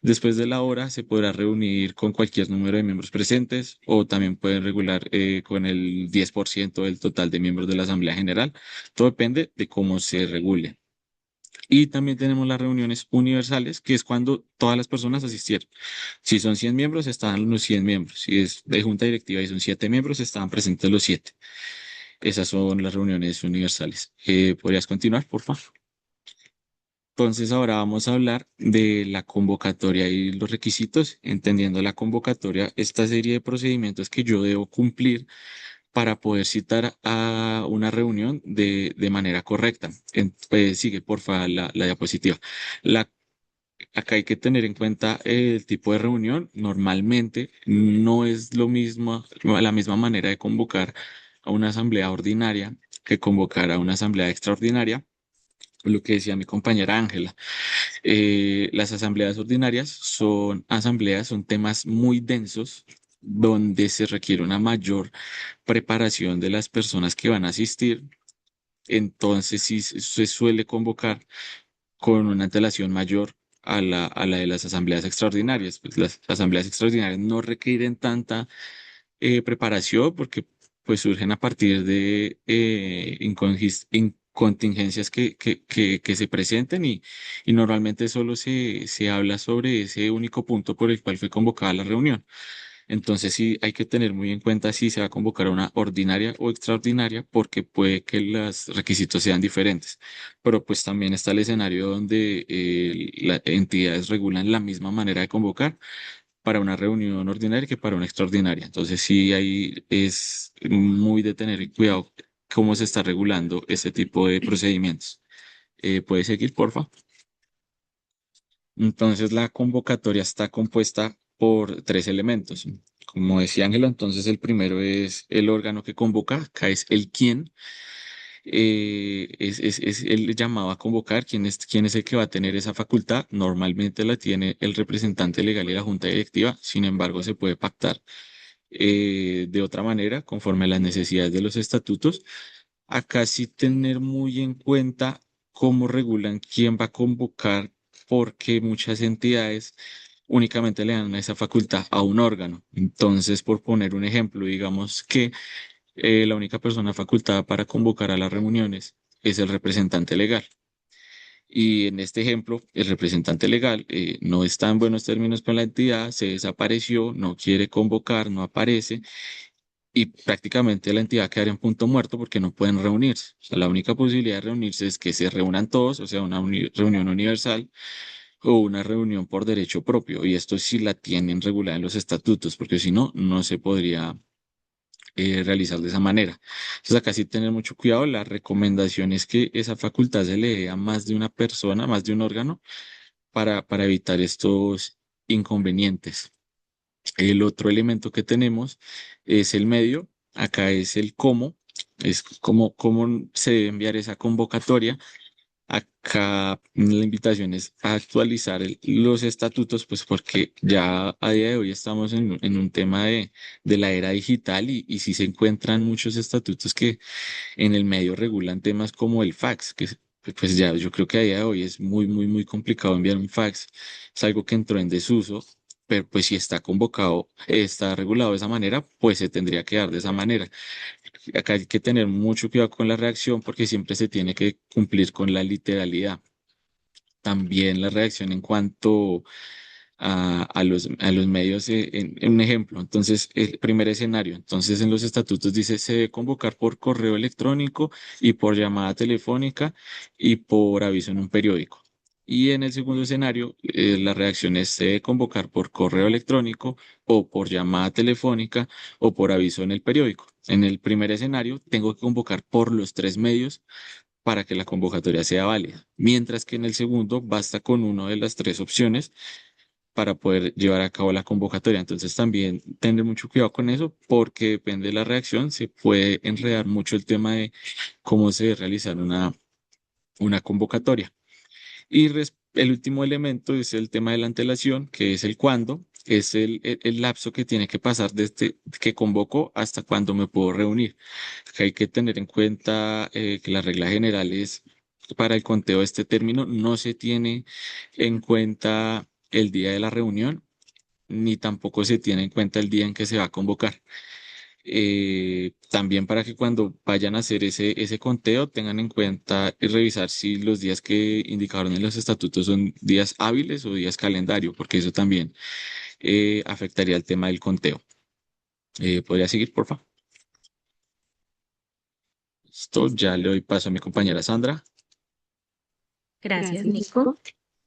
después de la hora se podrá reunir con cualquier número de miembros presentes o también pueden regular con el 10% del total de miembros de la Asamblea General. Todo depende de cómo se regule. Y también tenemos las reuniones universales, que es cuando todas las personas asistieron. Si son 100 miembros, estaban los 100 miembros. Si es de junta directiva y son 7 miembros, estaban presentes los 7. Esas son las reuniones universales. ¿Podrías continuar, por favor? Entonces, ahora vamos a hablar de la convocatoria y los requisitos. Entendiendo la convocatoria, esta serie de procedimientos que yo debo cumplir para poder citar a una reunión de manera correcta. Pues sigue, por favor, la diapositiva. La, acá hay que tener en cuenta el tipo de reunión. Normalmente no es lo mismo, la misma manera de convocar a una asamblea ordinaria que convocar a una asamblea extraordinaria. Lo que decía mi compañera Ángela, las asambleas ordinarias son asambleas, son temas muy densos donde se requiere una mayor preparación de las personas que van a asistir. Entonces sí se suele convocar con una antelación mayor a la de las asambleas extraordinarias. Pues las asambleas extraordinarias no requieren tanta preparación porque pues surgen a partir de contingencias que se presenten y normalmente solo se habla sobre ese único punto por el cual fue convocada la reunión. Entonces sí hay que tener muy en cuenta si se va a convocar a una ordinaria o extraordinaria porque puede que los requisitos sean diferentes. Pero pues también está el escenario donde las entidades regulan la misma manera de convocar para una reunión ordinaria que para una extraordinaria. Entonces sí ahí es muy de tener cuidado cómo se está regulando ese tipo de procedimientos. ¿Puede seguir, porfa? Entonces la convocatoria está compuesta por tres elementos. Como decía Ángela, entonces el primero es el órgano que convoca, acá es el quién, es el llamado a convocar, quién es el que va a tener esa facultad. Normalmente la tiene el representante legal y la junta directiva, sin embargo se puede pactar de otra manera conforme a las necesidades de los estatutos. Acá sí tener muy en cuenta cómo regulan quién va a convocar, porque muchas entidades únicamente le dan esa facultad a un órgano. Entonces, por poner un ejemplo, digamos que la única persona facultada para convocar a las reuniones es el representante legal. Y en este ejemplo, el representante legal no está en buenos términos con la entidad, se desapareció, no quiere convocar, no aparece y prácticamente la entidad quedaría en punto muerto porque no pueden reunirse. O sea, la única posibilidad de reunirse es que se reúnan todos, o sea, una reunión universal o una reunión por derecho propio. Y esto sí la tienen regulada en los estatutos, porque si no, no se podría realizar de esa manera. Entonces, acá sí tener mucho cuidado. La recomendación es que esa facultad se le dé a más de una persona, más de un órgano, para evitar estos inconvenientes. El otro elemento que tenemos es el medio. Acá es el cómo, es cómo se debe enviar esa convocatoria. Acá la invitación es a actualizar los estatutos, pues porque ya a día de hoy estamos en un tema de la era digital y sí se encuentran muchos estatutos que en el medio regulan temas como el fax, pues ya yo creo que a día de hoy es muy complicado enviar un fax. Es algo que entró en desuso, pero pues si está convocado, está regulado de esa manera, pues se tendría que dar de esa manera. Acá hay que tener mucho cuidado con la reacción porque siempre se tiene que cumplir con la literalidad. También la reacción en cuanto a los medios, en un ejemplo. Entonces, el primer escenario. Entonces, en los estatutos dice, se debe convocar por correo electrónico y por llamada telefónica y por aviso en un periódico. Y en el segundo escenario, la reacción es, se debe convocar por correo electrónico o por llamada telefónica o por aviso en el periódico. En el primer escenario, tengo que convocar por los tres medios para que la convocatoria sea válida, mientras que en el segundo basta con una de las tres opciones para poder llevar a cabo la convocatoria. Entonces también tener mucho cuidado con eso porque depende de la reacción, se puede enredar mucho el tema de cómo se debe realizar una convocatoria. Y el último elemento es el tema de la antelación, que es el cuándo, es el lapso que tiene que pasar desde que convoco hasta cuándo me puedo reunir. Que hay que tener en cuenta que la regla general es para el conteo de este término no se tiene en cuenta el día de la reunión, ni tampoco se tiene en cuenta el día en que se va a convocar. También para que cuando vayan a hacer ese conteo tengan en cuenta y revisar si los días que indicaron en los estatutos son días hábiles o días calendario, porque eso también afectaría el tema del conteo. ¿Podría seguir, por favor? Esto ya le doy paso a mi compañera Sandra. Gracias, Nico.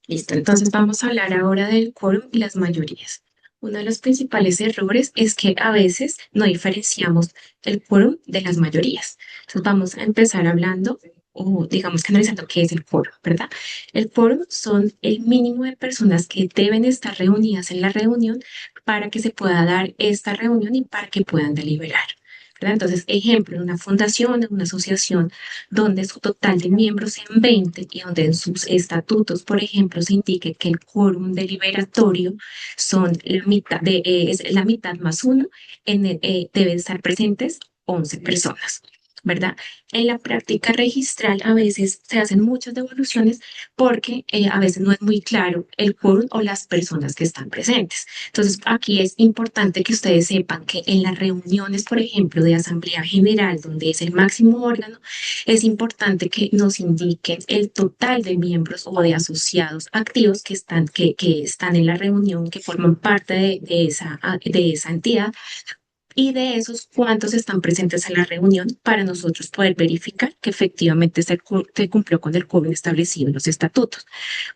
Listo, entonces vamos a hablar ahora del quórum y las mayorías. Uno de los principales errores es que a veces no diferenciamos el quórum de las mayorías. Entonces vamos a empezar hablando o digamos que analizando qué es el quórum, ¿verdad? El quórum son el mínimo de personas que deben estar reunidas en la reunión para que se pueda dar esta reunión y para que puedan deliberar. ¿Verdad? Entonces, ejemplo, en una fundación, en una asociación, donde su total de miembros sean 20 y donde en sus estatutos, por ejemplo, se indique que el quórum deliberatorio son es la mitad más uno, deben estar presentes 11 personas. ¿Verdad? En la práctica registral a veces se hacen muchas devoluciones porque a veces no es muy claro el quórum o las personas que están presentes. Entonces, aquí es importante que ustedes sepan que en las reuniones, por ejemplo, de Asamblea General, donde es el máximo órgano, es importante que nos indiquen el total de miembros o de asociados activos que están en la reunión, que forman parte de esa entidad y de esos cuántos están presentes en la reunión para nosotros poder verificar que efectivamente se cumplió con el quórum establecido en los estatutos.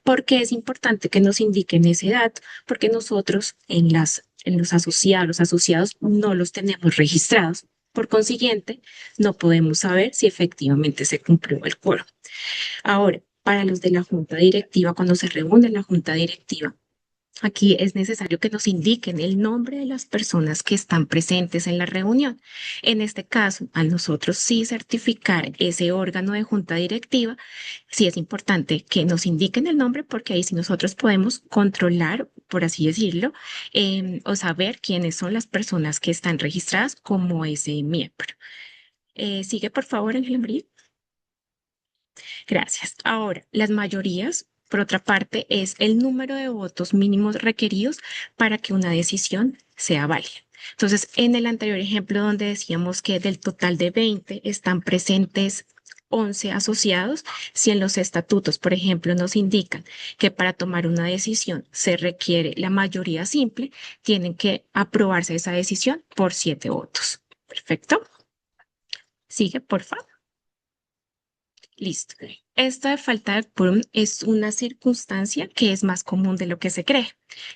¿Por qué es importante que nos indiquen ese dato? Porque nosotros en los asociados no los tenemos registrados. Por consiguiente, no podemos saber si efectivamente se cumplió el quórum. Ahora, para los de la junta directiva, cuando se reúne la junta directiva, aquí es necesario que nos indiquen el nombre de las personas que están presentes en la reunión. En este caso, a nosotros sí certificar ese órgano de junta directiva, sí es importante que nos indiquen el nombre porque ahí sí nosotros podemos controlar, por así decirlo, o saber quiénes son las personas que están registradas como ese miembro. Sigue, por favor, Ángela María. Gracias. Ahora, las mayorías, por otra parte, es el número de votos mínimos requeridos para que una decisión sea válida. Entonces, en el anterior ejemplo donde decíamos que del total de 20 están presentes 11 asociados, si en los estatutos, por ejemplo, nos indican que para tomar una decisión se requiere la mayoría simple, tienen que aprobarse esa decisión por 7 votos. Perfecto. Sigue, por favor. Listo. Esta de falta de quórum es una circunstancia que es más común de lo que se cree.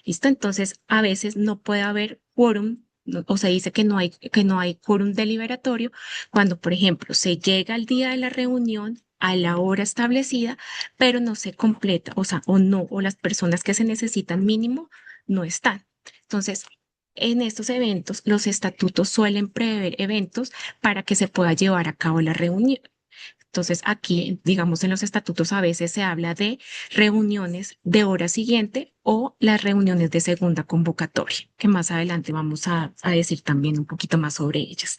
¿Listo? Entonces, a veces no puede haber quórum, o se dice que no hay quórum deliberatorio cuando, por ejemplo, se llega al día de la reunión a la hora establecida, pero no se completa, o sea, o no, o las personas que se necesitan mínimo no están. Entonces, en estos eventos, los estatutos suelen prever eventos para que se pueda llevar a cabo la reunión. Entonces, aquí, digamos, en los estatutos a veces se habla de reuniones de hora siguiente o las reuniones de segunda convocatoria, que más adelante vamos a decir también un poquito más sobre ellas.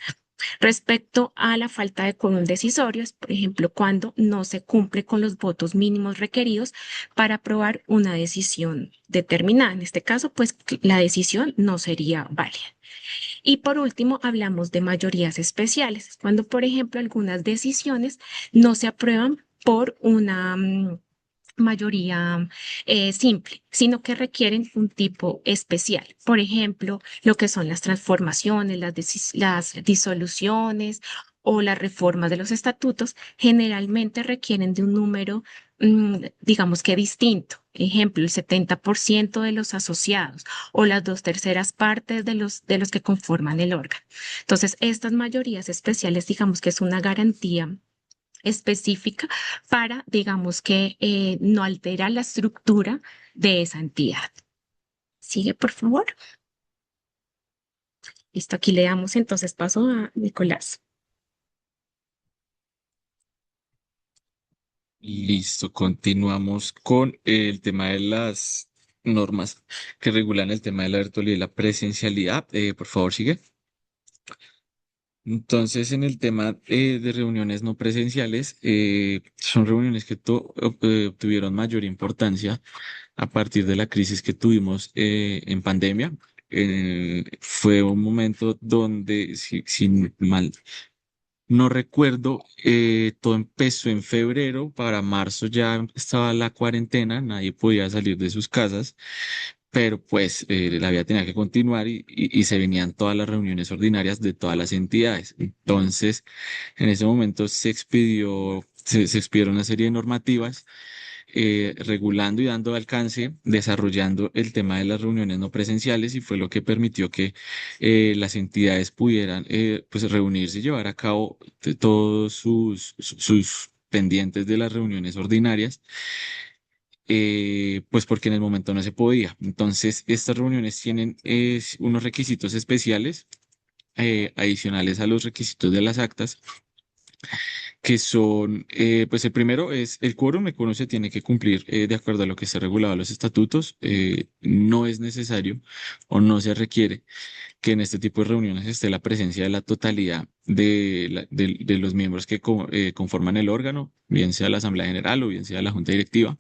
Respecto a la falta de quórum decisorio, es, por ejemplo, cuando no se cumple con los votos mínimos requeridos para aprobar una decisión determinada. En este caso, pues la decisión no sería válida. Y por último, hablamos de mayorías especiales, cuando, por ejemplo, algunas decisiones no se aprueban por una mayoría simple, sino que requieren un tipo especial. Por ejemplo, lo que son las transformaciones, las disoluciones o las reformas de los estatutos generalmente requieren de un número, digamos que distinto. Ejemplo, el 70% de los asociados o las dos terceras partes de los que conforman el órgano. Entonces, estas mayorías especiales, digamos que es una garantía específica para, digamos que, no altera la estructura de esa entidad. Sigue, por favor. Listo, aquí le damos entonces paso a Nicolás. Listo, continuamos con el tema de las normas que regulan el tema de la virtualidad y la presencialidad. Por favor, sigue. Entonces, en el tema de reuniones no presenciales, son reuniones que obtuvieron mayor importancia a partir de la crisis que tuvimos en pandemia. Fue un momento donde, si mal no recuerdo, todo empezó en febrero, para marzo ya estaba la cuarentena, nadie podía salir de sus casas, pero pues la vida tenía que continuar y se venían todas las reuniones ordinarias de todas las entidades. Entonces, en ese momento se expidieron una serie de normativas regulando y dando alcance, desarrollando el tema de las reuniones no presenciales y fue lo que permitió que las entidades pudieran pues reunirse y llevar a cabo todos sus pendientes de las reuniones ordinarias, pues porque en el momento no se podía. Entonces, estas reuniones tienen unos requisitos especiales adicionales a los requisitos de las actas que son, pues el primero es el quórum. El quórum se tiene que cumplir de acuerdo a lo que está regulado en los estatutos. No es necesario o no se requiere que en este tipo de reuniones esté la presencia de la totalidad de los miembros que conforman el órgano, bien sea la Asamblea General o bien sea la Junta Directiva.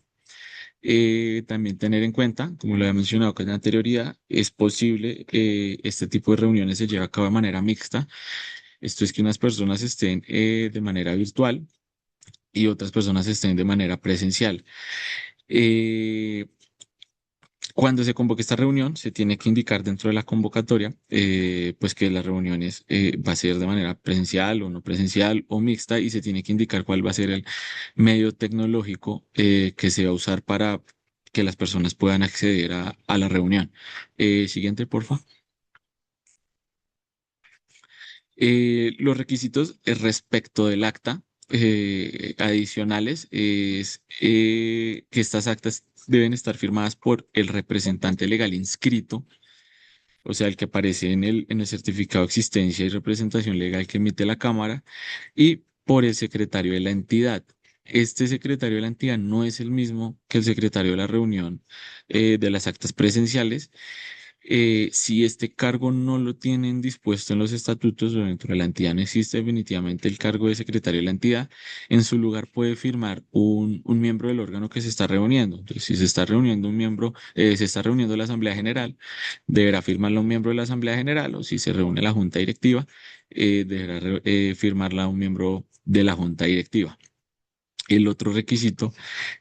También tener en cuenta, como lo había mencionado con anterioridad, es posible que este tipo de reuniones se lleve a cabo de manera mixta. Esto es que unas personas estén de manera virtual y otras personas estén de manera presencial. Eh, Cuando se convoque esta reunión, se tiene que indicar dentro de la convocatoria, pues que las reuniones va a ser de manera presencial o no presencial o mixta y se tiene que indicar cuál va a ser el medio tecnológico que se va a usar para que las personas puedan acceder a la reunión. Siguiente, porfa. Los requisitos respecto del acta adicionales es que estas actas deben estar firmadas por el representante legal inscrito, o sea, el que aparece en el certificado de existencia y representación legal que emite la Cámara, y por el secretario de la entidad. Este secretario de la entidad no es el mismo que el secretario de la reunión de las actas presenciales. Si este cargo no lo tienen dispuesto en los estatutos o dentro de la entidad no existe definitivamente el cargo de secretario de la entidad, en su lugar puede firmar un miembro del órgano que se está reuniendo. Entonces, si se está reuniendo un miembro, se está reuniendo la Asamblea General, deberá firmarla un miembro de la Asamblea General, o si se reúne la Junta Directiva, deberá firmarla un miembro de la Junta Directiva. El otro requisito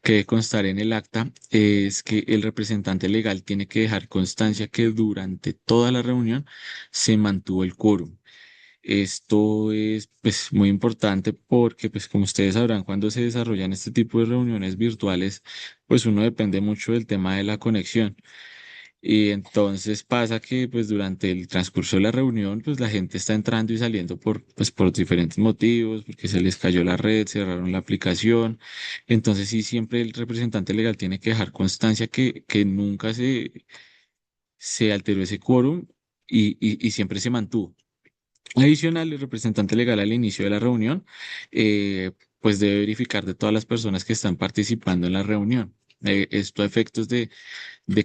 que debe constar en el acta es que el representante legal tiene que dejar constancia que durante toda la reunión se mantuvo el quórum. Esto es pues muy importante porque pues como ustedes sabrán, cuando se desarrollan este tipo de reuniones virtuales, pues uno depende mucho del tema de la conexión. Y entonces pasa que pues durante el transcurso de la reunión pues la gente está entrando y saliendo pues por diferentes motivos, porque se les cayó la red, cerraron la aplicación. Entonces sí, siempre el representante legal tiene que dejar constancia que nunca se alteró ese quórum y siempre se mantuvo. Adicional, el representante legal al inicio de la reunión, pues debe verificar de todas las personas que están participando en la reunión. Esto a efectos de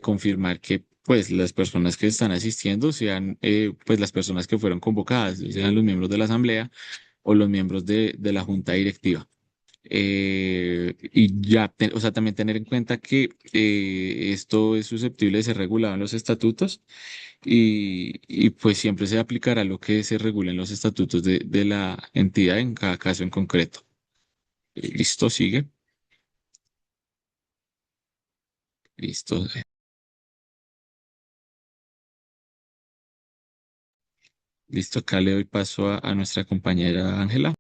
confirmar que pues las personas que están asistiendo sean pues las personas que fueron convocadas, sean los miembros de la asamblea o los miembros de la junta directiva. Y ya, o sea, también tener en cuenta que esto es susceptible de ser regulado en los estatutos y pues siempre se aplicará lo que se regula en los estatutos de la entidad en cada caso en concreto. Listo, sigue. Listo. Listo, acá le doy paso a nuestra compañera Ángela.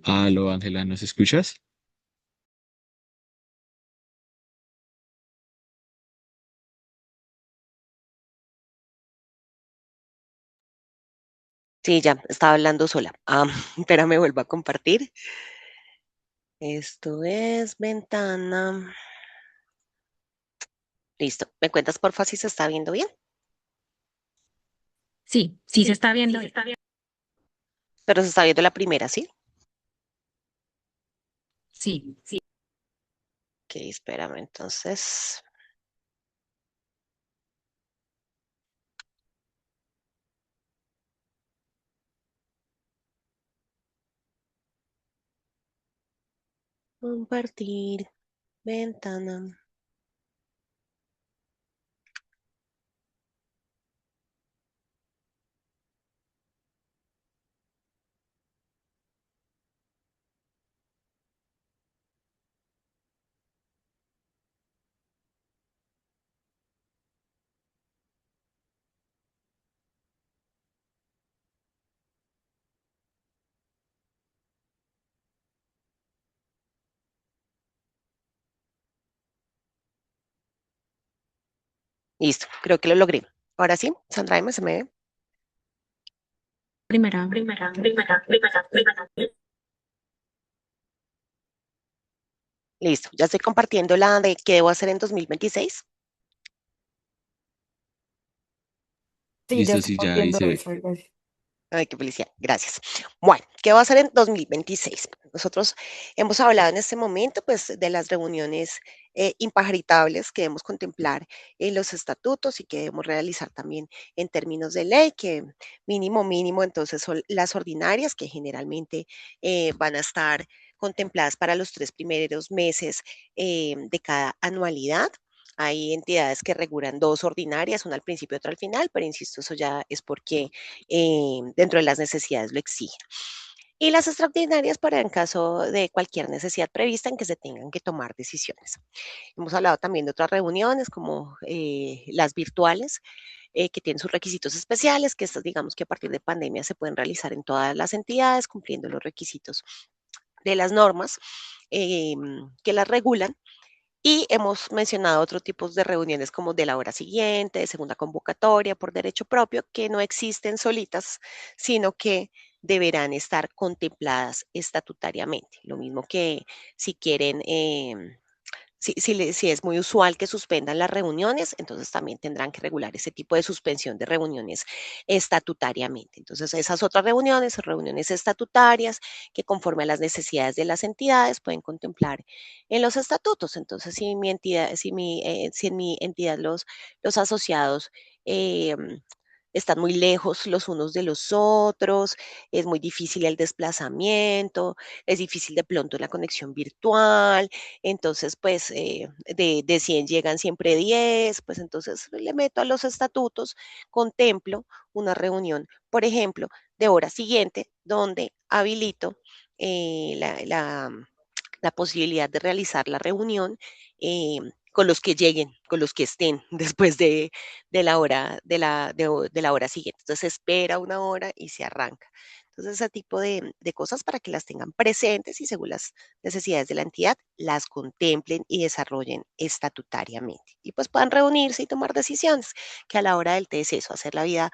Aló, Ángela, ¿nos escuchas? Sí, ya, estaba hablando sola. Pero me vuelvo a compartir. Esto es ventana. Listo. ¿Me cuentas porfa si se está viendo bien? Sí, sí se está viendo bien. Pero se está viendo la primera, ¿sí? Sí, sí. Ok, espérame entonces. Compartir ventana. Listo, creo que lo logré. Ahora sí, Sandra, ¿se me ve? Primera. Listo, ya estoy compartiendo la de qué debo hacer en 2026. Sí, ya Listo, estoy sí, ya ahí viendo se ve. eso, gracias. Ay, qué felicidad. Gracias. Bueno, ¿qué va a hacer en 2026? Nosotros hemos hablado en este momento, pues, de las reuniones impajaritables que debemos contemplar en los estatutos y que debemos realizar también en términos de ley, que mínimo, entonces son las ordinarias, que generalmente van a estar contempladas para los 3 primeros meses de cada anualidad. Hay entidades que regulan 2 ordinarias, una al principio y otra al final, pero insisto, eso ya es porque dentro de las necesidades lo exigen. Y las extraordinarias para en caso de cualquier necesidad prevista en que se tengan que tomar decisiones. Hemos hablado también de otras reuniones como las virtuales, que tienen sus requisitos especiales, que estas digamos que a partir de pandemia se pueden realizar en todas las entidades cumpliendo los requisitos de las normas que las regulan y hemos mencionado otros tipos de reuniones como de la hora siguiente, de segunda convocatoria por derecho propio, que no existen solitas, sino que deberán estar contempladas estatutariamente. Lo mismo que si quieren si es muy usual que suspendan las reuniones, entonces también tendrán que regular ese tipo de suspensión de reuniones estatutariamente. Entonces, esas otras reuniones, reuniones estatutarias, que conforme a las necesidades de las entidades pueden contemplar en los estatutos. Entonces, si en mi entidad los asociados eh, están muy lejos los unos de los otros, es muy difícil el desplazamiento, es difícil de pronto la conexión virtual, entonces pues de 100 llegan siempre 10, pues entonces le meto a los estatutos, contemplo una reunión, por ejemplo, de hora siguiente, donde habilito eh, la, la- la posibilidad de realizar la reunión con los que lleguen, con los que estén después de la hora, de la hora siguiente. Entonces se espera una hora y se arranca. Entonces, ese tipo de cosas para que las tengan presentes y según las necesidades de la entidad, las contemplen y desarrollen estatutariamente. Y pues puedan reunirse y tomar decisiones, que a la hora del té es eso, hacer la vida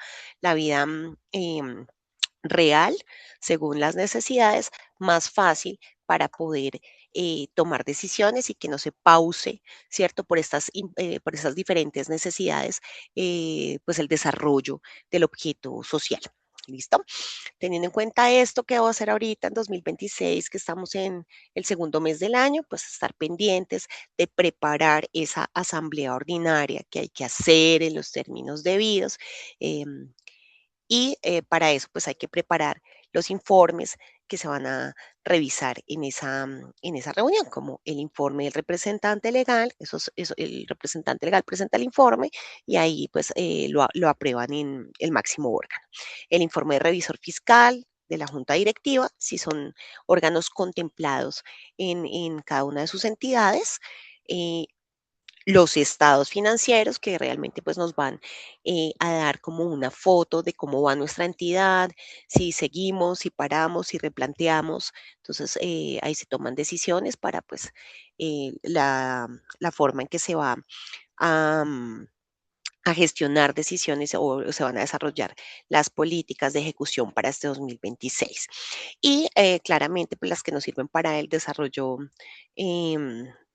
real, según las necesidades, más fácil para poder tomar decisiones y que no se pause, ¿cierto? Por estas diferentes necesidades, pues el desarrollo del objeto social. ¿Listo? Teniendo en cuenta esto que voy a hacer ahorita en 2026, que estamos en el segundo mes del año, pues estar pendientes de preparar esa asamblea ordinaria que hay que hacer en los términos debidos. Para eso, pues hay que preparar los informes que se van a revisar en esa reunión, como el informe del representante legal, el representante legal presenta el informe y ahí pues lo aprueban en el máximo órgano. El informe de revisor fiscal de la junta directiva, si son órganos contemplados en cada una de sus entidades, eh, los estados financieros que realmente pues nos van a dar como una foto de cómo va nuestra entidad, si seguimos, si paramos, si replanteamos. Entonces ahí se toman decisiones para pues la forma en que se va a, a gestionar decisiones o se van a desarrollar las políticas de ejecución para este 2026. Y claramente pues las que nos sirven para el desarrollo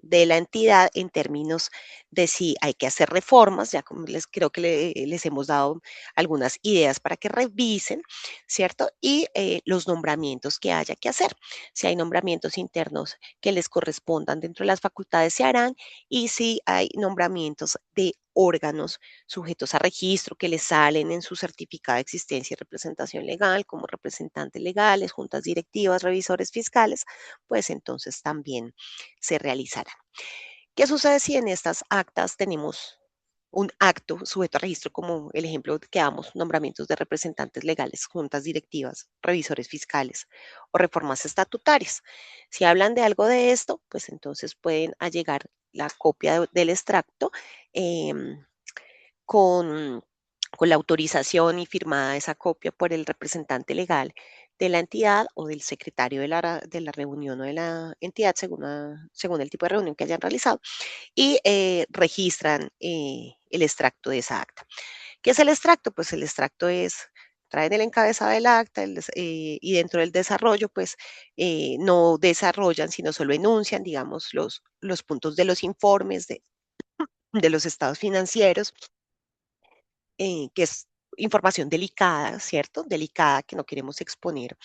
de la entidad en términos de si hay que hacer reformas, ya como les creo que les hemos dado algunas ideas para que revisen, ¿cierto? Y los nombramientos que haya que hacer. Si hay nombramientos internos que les correspondan dentro de las facultades se harán y si hay nombramientos de órganos sujetos a registro que les salen en su certificado de existencia y representación legal, como representantes legales, juntas directivas, revisores fiscales, pues entonces también se realizará. ¿Qué sucede si en estas actas tenemos un acto sujeto a registro, como el ejemplo que damos, nombramientos de representantes legales, juntas directivas, revisores fiscales o reformas estatutarias? Si hablan de algo de esto, pues entonces pueden allegar la copia del extracto em, con, con la autorización y firmada esa copia por el representante legal de la entidad o del secretario de la reunión o de la entidad, según el tipo de reunión que hayan realizado, y registran el extracto de esa acta. ¿Qué es el extracto? Pues el extracto traen el encabezado del acta y dentro del desarrollo, pues no desarrollan, sino solo enuncian, digamos, los puntos de los informes de los estados financieros que es información delicada, ¿cierto? Delicada que no queremos exponer,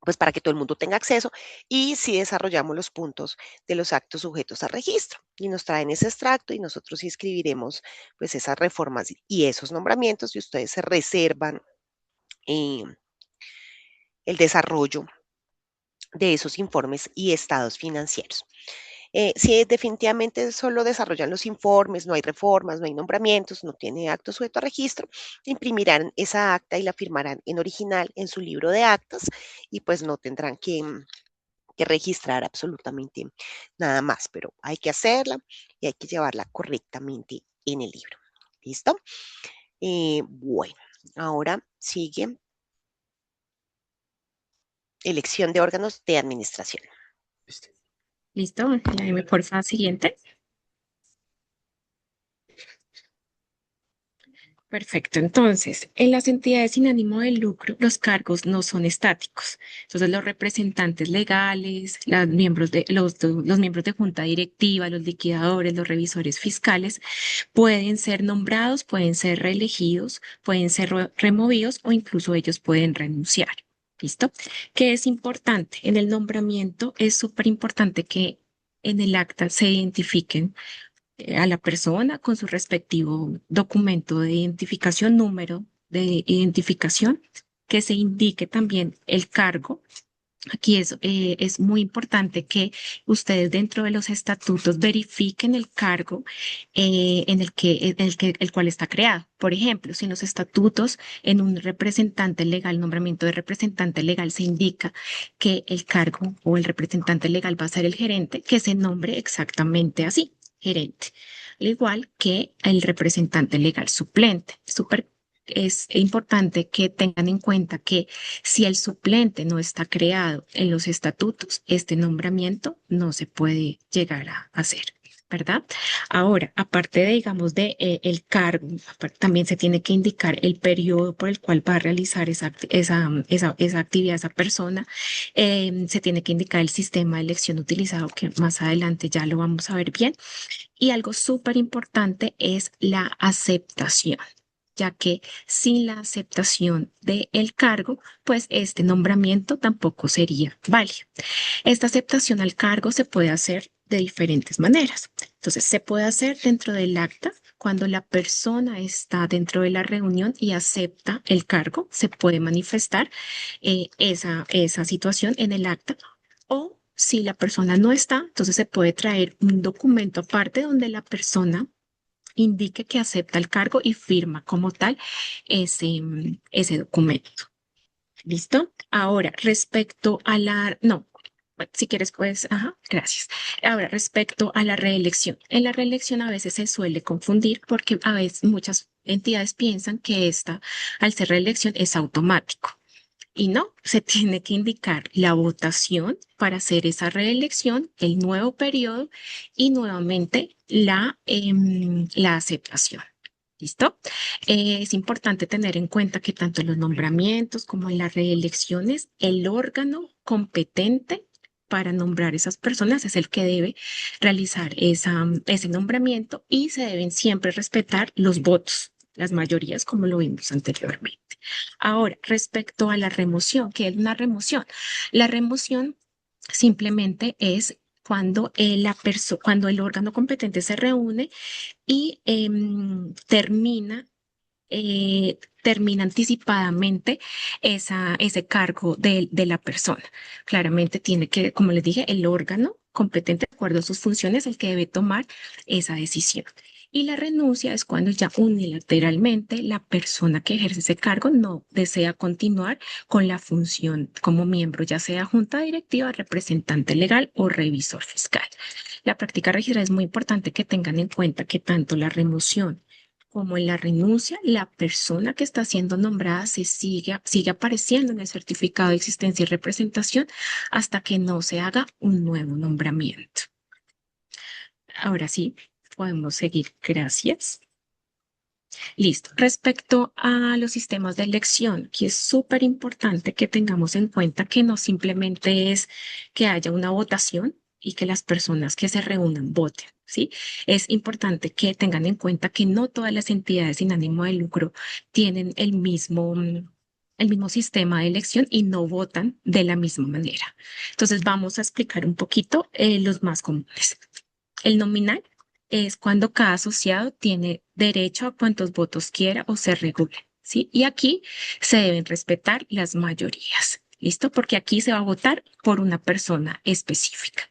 pues para que todo el mundo tenga acceso y si desarrollamos los puntos de los actos sujetos a registro y nos traen ese extracto y nosotros inscribiremos pues esas reformas y esos nombramientos y ustedes se reservan eh, el desarrollo de esos informes y estados financieros. Si definitivamente solo desarrollan los informes, no hay reformas, no hay nombramientos, no tiene acto sujeto a registro, imprimirán esa acta y la firmarán en original en su libro de actas y pues no tendrán que registrar absolutamente nada más, pero hay que hacerla y hay que llevarla correctamente en el libro. ¿Listo? Bueno, ahora sigue elección de órganos de administración. ¿Listo? Léeme porfa siguiente. Perfecto. Entonces, en las entidades sin ánimo de lucro, los cargos no son estáticos. Entonces, los representantes legales, los miembros de junta directiva, los liquidadores, los revisores fiscales, pueden ser nombrados, pueden ser reelegidos, pueden ser removidos o incluso ellos pueden renunciar. ¿Listo? ¿Qué es importante? En el nombramiento es súper importante que en el acta se identifiquen a la persona con su respectivo documento de identificación, número de identificación, que se indique también el cargo. Aquí es muy importante que ustedes dentro de los estatutos verifiquen el cargo el cual está creado. Por ejemplo, si en los estatutos en un representante legal, nombramiento de representante legal, se indica que el cargo o el representante legal va a ser el gerente, que se nombre exactamente así, gerente. Al igual que el representante legal suplente. Es importante que tengan en cuenta que si el suplente no está creado en los estatutos, este nombramiento no se puede llegar a hacer, ¿verdad? Ahora, aparte de, digamos, el cargo, también se tiene que indicar el periodo por el cual va a realizar esa actividad esa persona. Se tiene que indicar el sistema de elección utilizado, que más adelante ya lo vamos a ver bien. Y algo súper importante es la aceptación, ya que sin la aceptación del cargo, pues este nombramiento tampoco sería válido. Esta aceptación al cargo se puede hacer de diferentes maneras. Entonces, se puede hacer dentro del acta. Cuando la persona está dentro de la reunión y acepta el cargo, se puede manifestar esa situación en el acta. O si la persona no está, entonces se puede traer un documento aparte donde la persona indique que acepta el cargo y firma como tal ese documento. ¿Listo? Ahora, respecto a no, bueno, si quieres, pues, ajá, gracias. Ahora, respecto a la reelección. En la reelección a veces se suele confundir porque a veces muchas entidades piensan que al ser reelección, es automático. Y no, se tiene que indicar la votación para hacer esa reelección, el nuevo periodo y nuevamente la aceptación. ¿Listo? Es importante tener en cuenta que tanto en los nombramientos como en las reelecciones, el órgano competente para nombrar esas personas es el que debe realizar ese nombramiento y se deben siempre respetar los votos, las mayorías, como lo vimos anteriormente. Ahora, respecto a la remoción, ¿qué es una remoción? La remoción simplemente es cuando el órgano competente se reúne y termina anticipadamente ese cargo de la persona. Claramente tiene que, como les dije, el órgano competente, de acuerdo a sus funciones, el que debe tomar esa decisión. Y la renuncia es cuando ya unilateralmente la persona que ejerce ese cargo no desea continuar con la función como miembro, ya sea junta directiva, representante legal o revisor fiscal. La práctica registrada es muy importante que tengan en cuenta que tanto la remoción como en la renuncia, la persona que está siendo nombrada sigue apareciendo en el certificado de existencia y representación hasta que no se haga un nuevo nombramiento. Ahora sí, podemos seguir. Gracias. Listo. Respecto a los sistemas de elección, que es súper importante que tengamos en cuenta que no simplemente es que haya una votación y que las personas que se reúnan voten, ¿sí? Es importante que tengan en cuenta que no todas las entidades sin ánimo de lucro tienen el mismo sistema de elección y no votan de la misma manera. Entonces, vamos a explicar un poquito los más comunes. El nominal es cuando cada asociado tiene derecho a cuantos votos quiera o se regule, ¿sí? Y aquí se deben respetar las mayorías, ¿listo? Porque aquí se va a votar por una persona específica.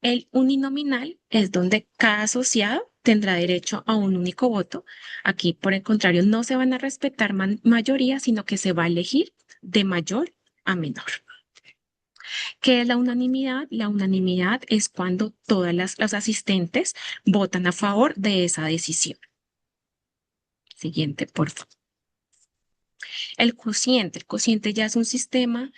El uninominal es donde cada asociado tendrá derecho a un único voto. Aquí, por el contrario, no se van a respetar mayorías, sino que se va a elegir de mayor a menor. ¿Qué es la unanimidad? La unanimidad es cuando todas los asistentes votan a favor de esa decisión. Siguiente, por favor. El cociente. El cociente ya es un sistema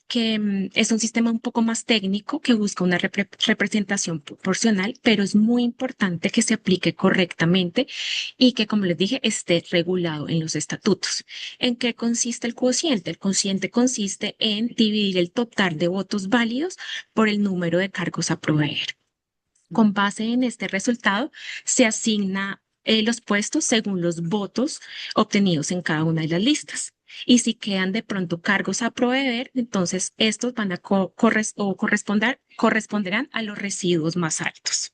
que es un sistema un poco más técnico que busca una representación proporcional, pero es muy importante que se aplique correctamente y que, como les dije, esté regulado en los estatutos. ¿En qué consiste el cociente? El cociente consiste en dividir el total de votos válidos por el número de cargos a proveer. Con base en este resultado, se asigna los puestos según los votos obtenidos en cada una de las listas. Y si quedan de pronto cargos a proveer, entonces estos van a corresponderán a los residuos más altos.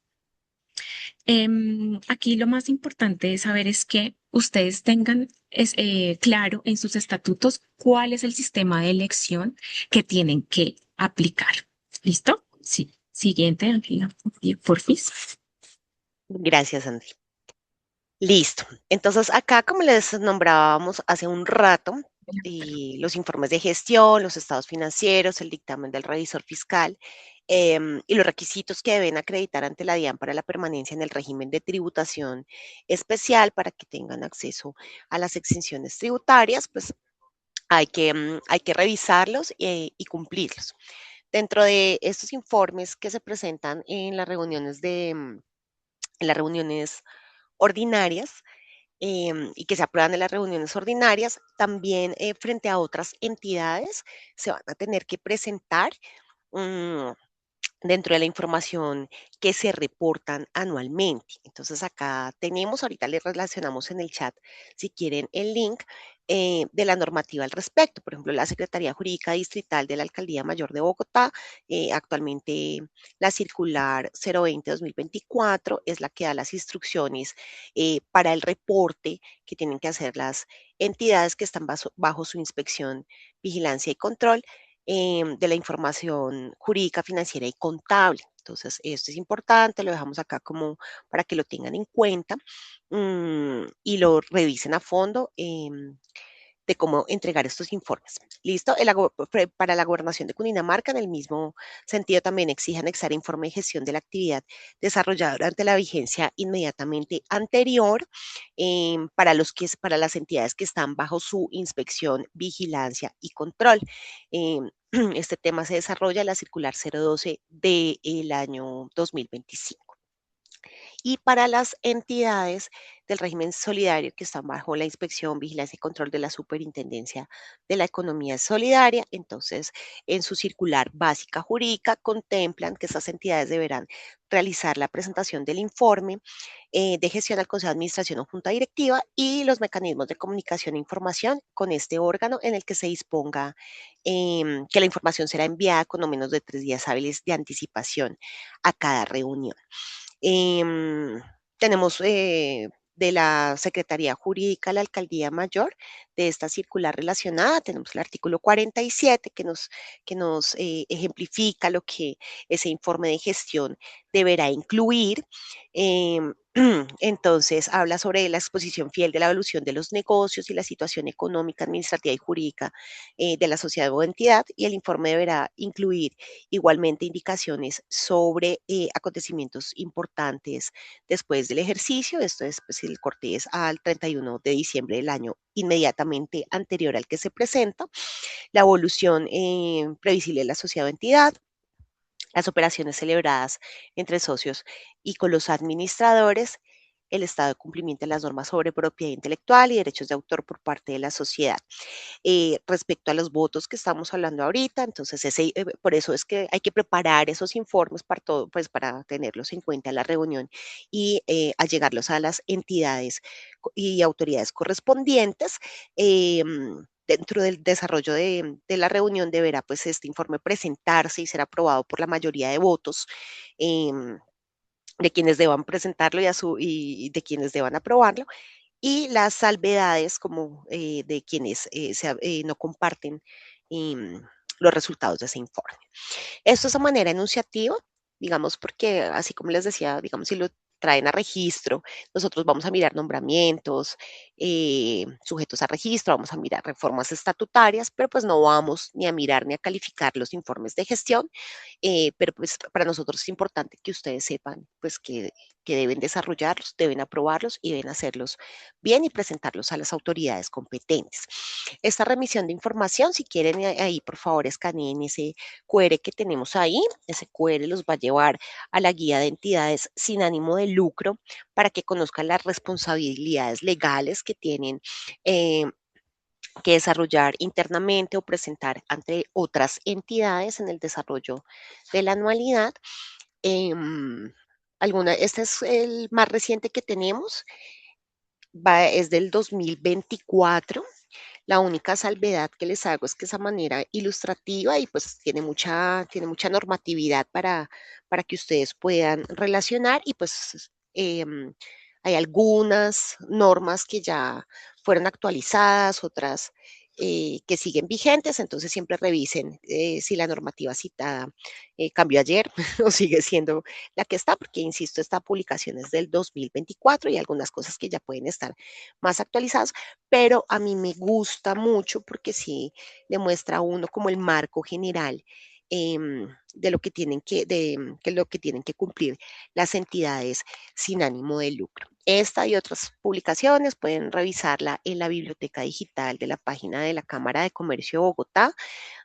Aquí lo más importante es saber es que ustedes tengan claro en sus estatutos cuál es el sistema de elección que tienen que aplicar. ¿Listo? Sí. Siguiente, Ángela, porfis. Gracias, Andy. Listo. Entonces, acá, como les nombrábamos hace un rato, los informes de gestión, los estados financieros, el dictamen del revisor fiscal y los requisitos que deben acreditar ante la DIAN para la permanencia en el régimen de tributación especial para que tengan acceso a las exenciones tributarias, pues hay que revisarlos y cumplirlos. Dentro de estos informes que se presentan en las reuniones en las reuniones ordinarias, y que se aprueban en las reuniones ordinarias, también frente a otras entidades se van a tener que presentar mm, dentro de la información que se reportan anualmente. Entonces acá tenemos, ahorita les relacionamos en el chat, si quieren, el link de la normativa al respecto. Por ejemplo, la Secretaría Jurídica Distrital de la Alcaldía Mayor de Bogotá, actualmente la circular 020-2024 es la que da las instrucciones para el reporte que tienen que hacer las entidades que están bajo su inspección, vigilancia y control de la información jurídica, financiera y contable. Entonces, esto es importante, lo dejamos acá como para que lo tengan en cuenta y lo revisen a fondo de cómo entregar estos informes. ¿Listo? Para la gobernación de Cundinamarca, en el mismo sentido, también exige anexar informe de gestión de la actividad desarrollada durante la vigencia inmediatamente anterior para las entidades que están bajo su inspección, vigilancia y control. Este tema se desarrolla en la circular 012 del año 2025 y para las entidades del régimen solidario que están bajo la inspección, vigilancia y control de la Superintendencia de la Economía Solidaria. Entonces, en su circular básica jurídica contemplan que estas entidades deberán realizar la presentación del informe de gestión al Consejo de Administración o Junta Directiva y los mecanismos de comunicación e información con este órgano en el que se disponga que la información será enviada con no menos de 3 días hábiles de anticipación a cada reunión. Em, tenemos de la Secretaría Jurídica, la Alcaldía Mayor, de esta circular relacionada, tenemos el artículo 47 que nos ejemplifica lo que ese informe de gestión deberá incluir. Em, entonces, habla sobre la exposición fiel de la evolución de los negocios y la situación económica, administrativa y jurídica de la sociedad o entidad, y el informe deberá incluir igualmente indicaciones sobre acontecimientos importantes después del ejercicio. Esto es, pues, el corte es al 31 de diciembre del año inmediatamente anterior al que se presenta, la evolución previsible de la sociedad o entidad, las operaciones celebradas entre socios y con los administradores, el estado de cumplimiento de las normas sobre propiedad intelectual y derechos de autor por parte de la sociedad. Respecto a los votos que estamos hablando ahorita, entonces por eso es que hay que preparar esos informes para todo, pues para tenerlos en cuenta en la reunión y allegarlos a las entidades y autoridades correspondientes. Dentro del desarrollo de la reunión deberá pues este informe presentarse y ser aprobado por la mayoría de votos em, de quienes deban presentarlo y de quienes deban aprobarlo y las salvedades como de quienes no comparten los resultados de ese informe. Esto es a manera enunciativa, digamos, porque así como les decía, digamos, si lo traen a registro, nosotros vamos a mirar nombramientos, sujetos a registro, vamos a mirar reformas estatutarias, pero pues no vamos ni a mirar ni a calificar los informes de gestión, pero pues para nosotros es importante que ustedes sepan pues que deben desarrollarlos, deben aprobarlos y deben hacerlos bien y presentarlos a las autoridades competentes. Esta remisión de información, si quieren ahí, por favor, escaneen ese QR que tenemos ahí. Ese QR los va a llevar a la guía de entidades sin ánimo de lucro para que conozcan las responsabilidades legales que tienen que desarrollar internamente o presentar ante otras entidades en el desarrollo de la anualidad. Em, este es el más reciente que tenemos, es del 2024. La única salvedad que les hago es que esa manera ilustrativa y pues tiene mucha normatividad para que ustedes puedan relacionar y pues hay algunas normas que ya fueron actualizadas, otras que siguen vigentes, entonces siempre revisen si la normativa citada cambió ayer o sigue siendo la que está, porque insisto, esta publicación es del 2024 y algunas cosas que ya pueden estar más actualizadas, pero a mí me gusta mucho porque sí le muestra a uno como el marco general de lo que lo que tienen que cumplir las entidades sin ánimo de lucro. Esta y otras publicaciones pueden revisarla en la biblioteca digital de la página de la Cámara de Comercio de Bogotá,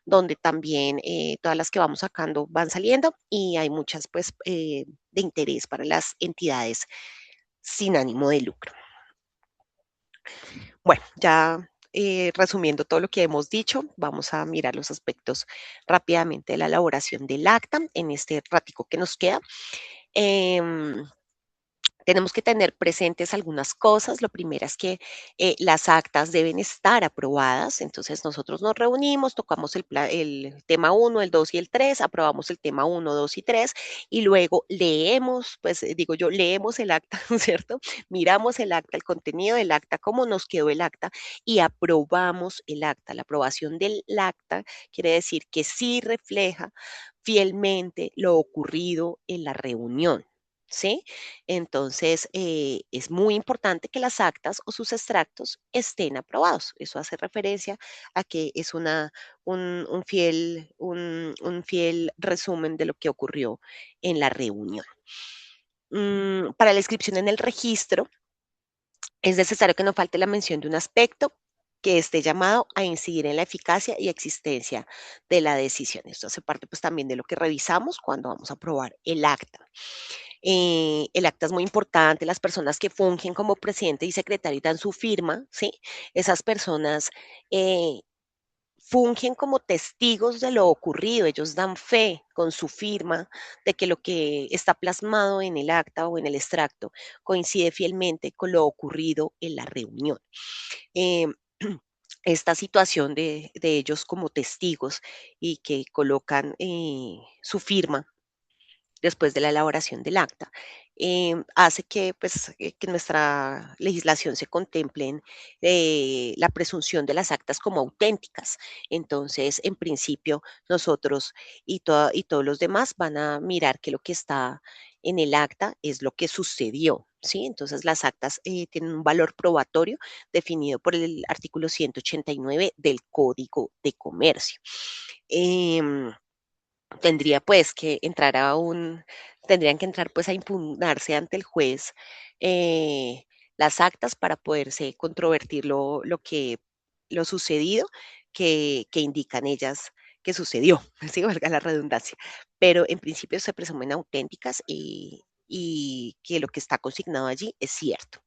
donde también todas las que vamos sacando van saliendo y hay muchas pues de interés para las entidades sin ánimo de lucro. Bueno, ya resumiendo todo lo que hemos dicho, vamos a mirar los aspectos rápidamente de la elaboración del acta en este ratico que nos queda. Tenemos que tener presentes algunas cosas. Lo primero es que las actas deben estar aprobadas. Entonces nosotros nos reunimos, tocamos el tema uno, el 2 y el 3, aprobamos el tema uno, 2 y 3 y luego leemos, pues digo yo, leemos el acta, ¿cierto? Miramos el acta, el contenido del acta, cómo nos quedó el acta y aprobamos el acta. La aprobación del acta quiere decir que sí refleja fielmente lo ocurrido en la reunión. ¿Sí? Entonces, es muy importante que las actas o sus extractos estén aprobados. Eso hace referencia a que es un fiel resumen de lo que ocurrió en la reunión. Para la inscripción en el registro, es necesario que no falte la mención de un aspecto que esté llamado a incidir en la eficacia y existencia de la decisión. Esto hace parte pues también de lo que revisamos cuando vamos a aprobar el acta. El acta es muy importante, las personas que fungen como presidente y secretario y dan su firma, ¿sí? Esas personas fungen como testigos de lo ocurrido, ellos dan fe con su firma de que lo que está plasmado en el acta o en el extracto coincide fielmente con lo ocurrido en la reunión. Eh, esta situación de ellos como testigos y que colocan su firma después de la elaboración del acta, hace que, pues, que nuestra legislación se contemplen la presunción de las actas como auténticas. Entonces, en principio, nosotros y todos los demás van a mirar que lo que está en el acta es lo que sucedió. ¿Sí? Entonces, las actas tienen un valor probatorio definido por el artículo 189 del Código de Comercio. Em, tendría pues que entrar tendrían que entrar pues a impugnarse ante el juez eh, las actas para poderse controvertir lo sucedido que indican ellas que sucedió, así valga la redundancia. Pero en principio se presumen auténticas y que lo que está consignado allí es cierto.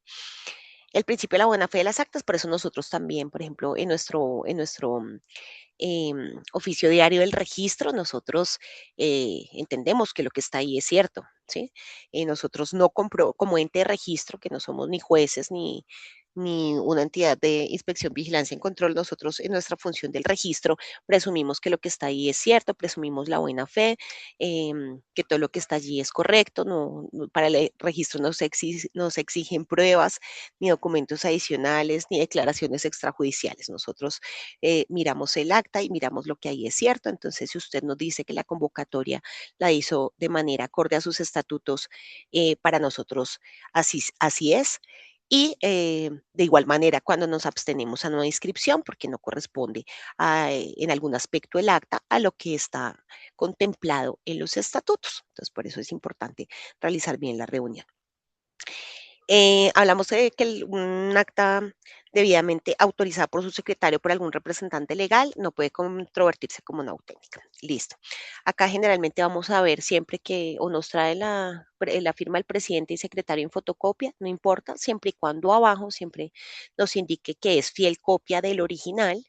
El principio de la buena fe de las actas, por eso nosotros también, por ejemplo, en nuestro oficio diario del registro, nosotros entendemos que lo que está ahí es cierto, ¿sí? Nosotros no como ente de registro, que no somos ni jueces ni una entidad de inspección, vigilancia y control, nosotros en nuestra función del registro presumimos que lo que está ahí es cierto, presumimos la buena fe, que todo lo que está allí es correcto, para el registro no se exigen pruebas, ni documentos adicionales, ni declaraciones extrajudiciales. Nosotros miramos el acta y miramos lo que ahí es cierto. Entonces, si usted nos dice que la convocatoria la hizo de manera acorde a sus estatutos, para nosotros así es. Y de igual manera, cuando nos abstenemos a no inscripción, porque no corresponde en algún aspecto el acta a lo que está contemplado en los estatutos. Entonces, por eso es importante realizar bien la reunión. Hablamos de que un acta debidamente autorizada por su secretario o por algún representante legal no puede controvertirse como una auténtica. Listo. Acá generalmente vamos a ver siempre que o nos trae la firma del presidente y secretario en fotocopia, no importa, siempre y cuando abajo siempre nos indique que es fiel copia del original,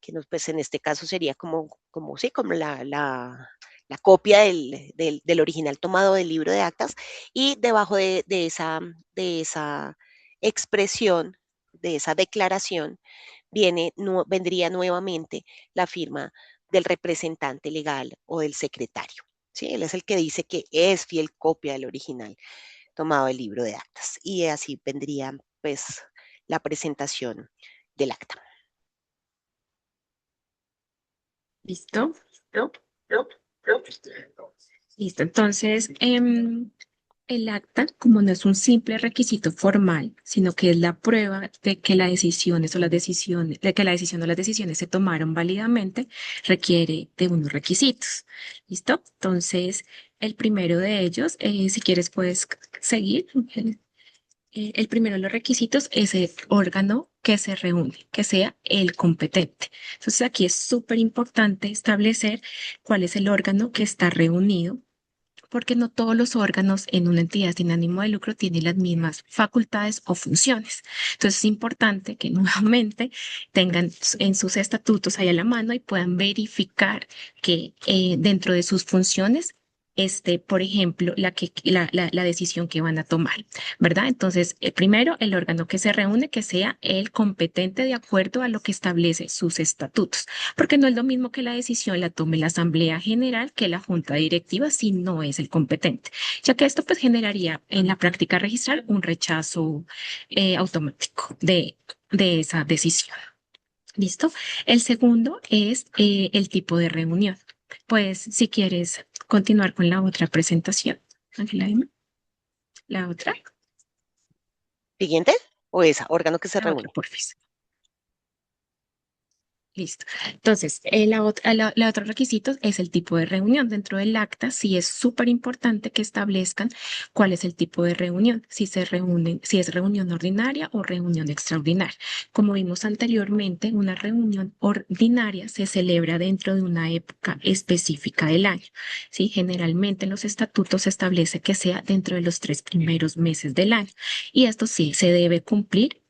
que pues en este caso sería sí, como la copia del original tomado del libro de actas y debajo de esa expresión, de esa declaración, vendría nuevamente la firma del representante legal o del secretario. ¿Sí? Él es el que dice que es fiel copia del original. tomado el libro de actas. Y así vendría pues la presentación del acta. ¿Listo? Listo. Entonces, el acta, como no es un simple requisito formal, sino que es la prueba de que las decisiones o las decisiones, de que la decisión o las decisiones se tomaron válidamente, requiere de unos requisitos. ¿Listo? Entonces, el primero de ellos, si quieres, puedes seguir. El primero de los requisitos es el órgano que se reúne, que sea el competente. Entonces, aquí es súper importante establecer cuál es el órgano que está reunido, porque no todos los órganos en una entidad sin ánimo de lucro tienen las mismas facultades o funciones. Entonces es importante que nuevamente tengan en sus estatutos ahí a la mano y puedan verificar que dentro de sus funciones esté, por ejemplo, la decisión que van a tomar, ¿verdad? Entonces, primero, el órgano que se reúne, que sea el competente de acuerdo a lo que establece sus estatutos, porque no es lo mismo que la decisión la tome la Asamblea General que la Junta Directiva si no es el competente, ya que esto pues generaría en la práctica registral un rechazo automático de esa decisión. ¿Listo? El segundo es el tipo de reunión. Pues si quieres continuar con la otra presentación, Ángela, dime. La otra, ¿Siguiente? ¿O esa? Órgano que se la otra, reúne. porfis. Listo. Entonces, la otro requisito es el tipo de reunión. Dentro del acta, sí es súper importante que establezcan cuál es el tipo de reunión, si se reúnen, si es reunión ordinaria o reunión extraordinaria. Como vimos anteriormente, una reunión ordinaria se celebra dentro de una época específica del año. ¿Sí? Generalmente en los estatutos se establece que sea dentro de los 3 primeros meses del año. Y esto sí se debe cumplir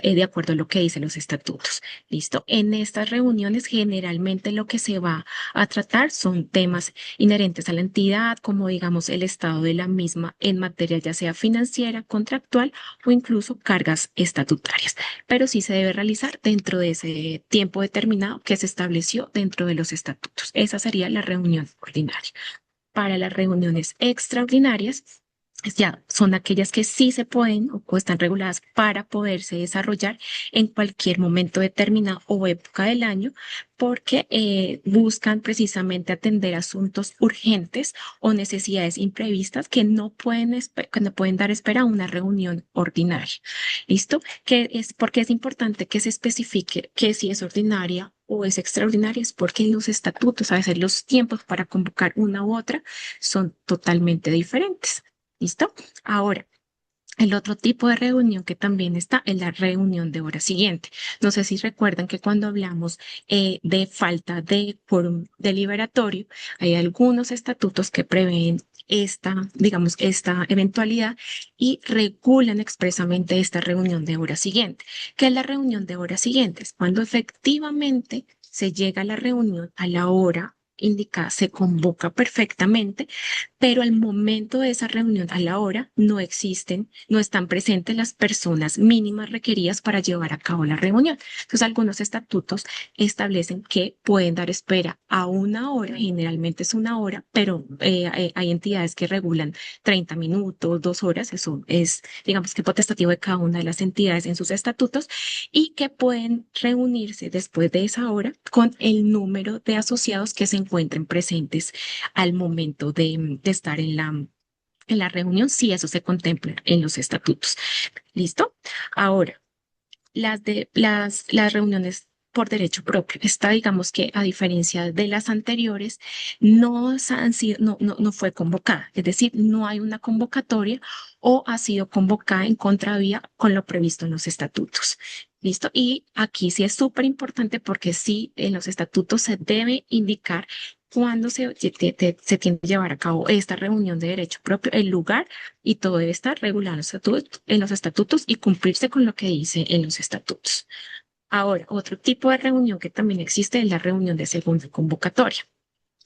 de acuerdo a lo que dicen los estatutos. ¿Listo? En estas reuniones generalmente lo que se va a tratar son temas inherentes a la entidad, como digamos el estado de la misma en materia ya sea financiera, contractual o incluso cargas estatutarias. Pero sí se debe realizar dentro de ese tiempo determinado que se estableció dentro de los estatutos. Esa sería la reunión ordinaria. Para las reuniones extraordinarias, ya son aquellas que sí se pueden o están reguladas para poderse desarrollar en cualquier momento determinado o época del año, porque buscan precisamente atender asuntos urgentes o necesidades imprevistas que no pueden dar espera a una reunión ordinaria. ¿Listo? Que es porque es importante que se especifique que si es ordinaria o es extraordinaria, es porque en los estatutos, a veces los tiempos para convocar una u otra son totalmente diferentes. ¿Listo? Ahora, el otro tipo de reunión que también está es la reunión de hora siguiente. No sé si recuerdan que cuando hablamos de falta de quórum deliberatorio, hay algunos estatutos que prevén digamos, esta eventualidad y regulan expresamente esta reunión de hora siguiente. ¿Qué es la reunión de hora siguiente? Es cuando efectivamente se llega a la reunión a la hora indicada, se convoca perfectamente, pero al momento de esa reunión, a la hora, no existen, no están presentes las personas mínimas requeridas para llevar a cabo la reunión. Entonces, algunos estatutos establecen que pueden dar espera a una hora, generalmente es una hora, pero hay entidades que regulan 30 minutos, 2 horas, eso es, digamos que potestativo de cada una de las entidades en sus estatutos, y que pueden reunirse después de esa hora con el número de asociados que se encuentren presentes al momento de estar en la reunión, si eso se contempla en los estatutos. ¿Listo? Ahora, las reuniones por derecho propio. Esta, digamos que a diferencia de las anteriores, no fue convocada, es decir, no hay una convocatoria o ha sido convocada en contravía con lo previsto en los estatutos. ¿Listo? Y aquí sí es súper importante porque sí, en los estatutos se debe indicar cuándo se tiene que llevar a cabo esta reunión de derecho propio, el lugar y todo debe estar regulado en los estatutos y cumplirse con lo que dice en los estatutos. Ahora, otro tipo de reunión que también existe es la reunión de segunda convocatoria.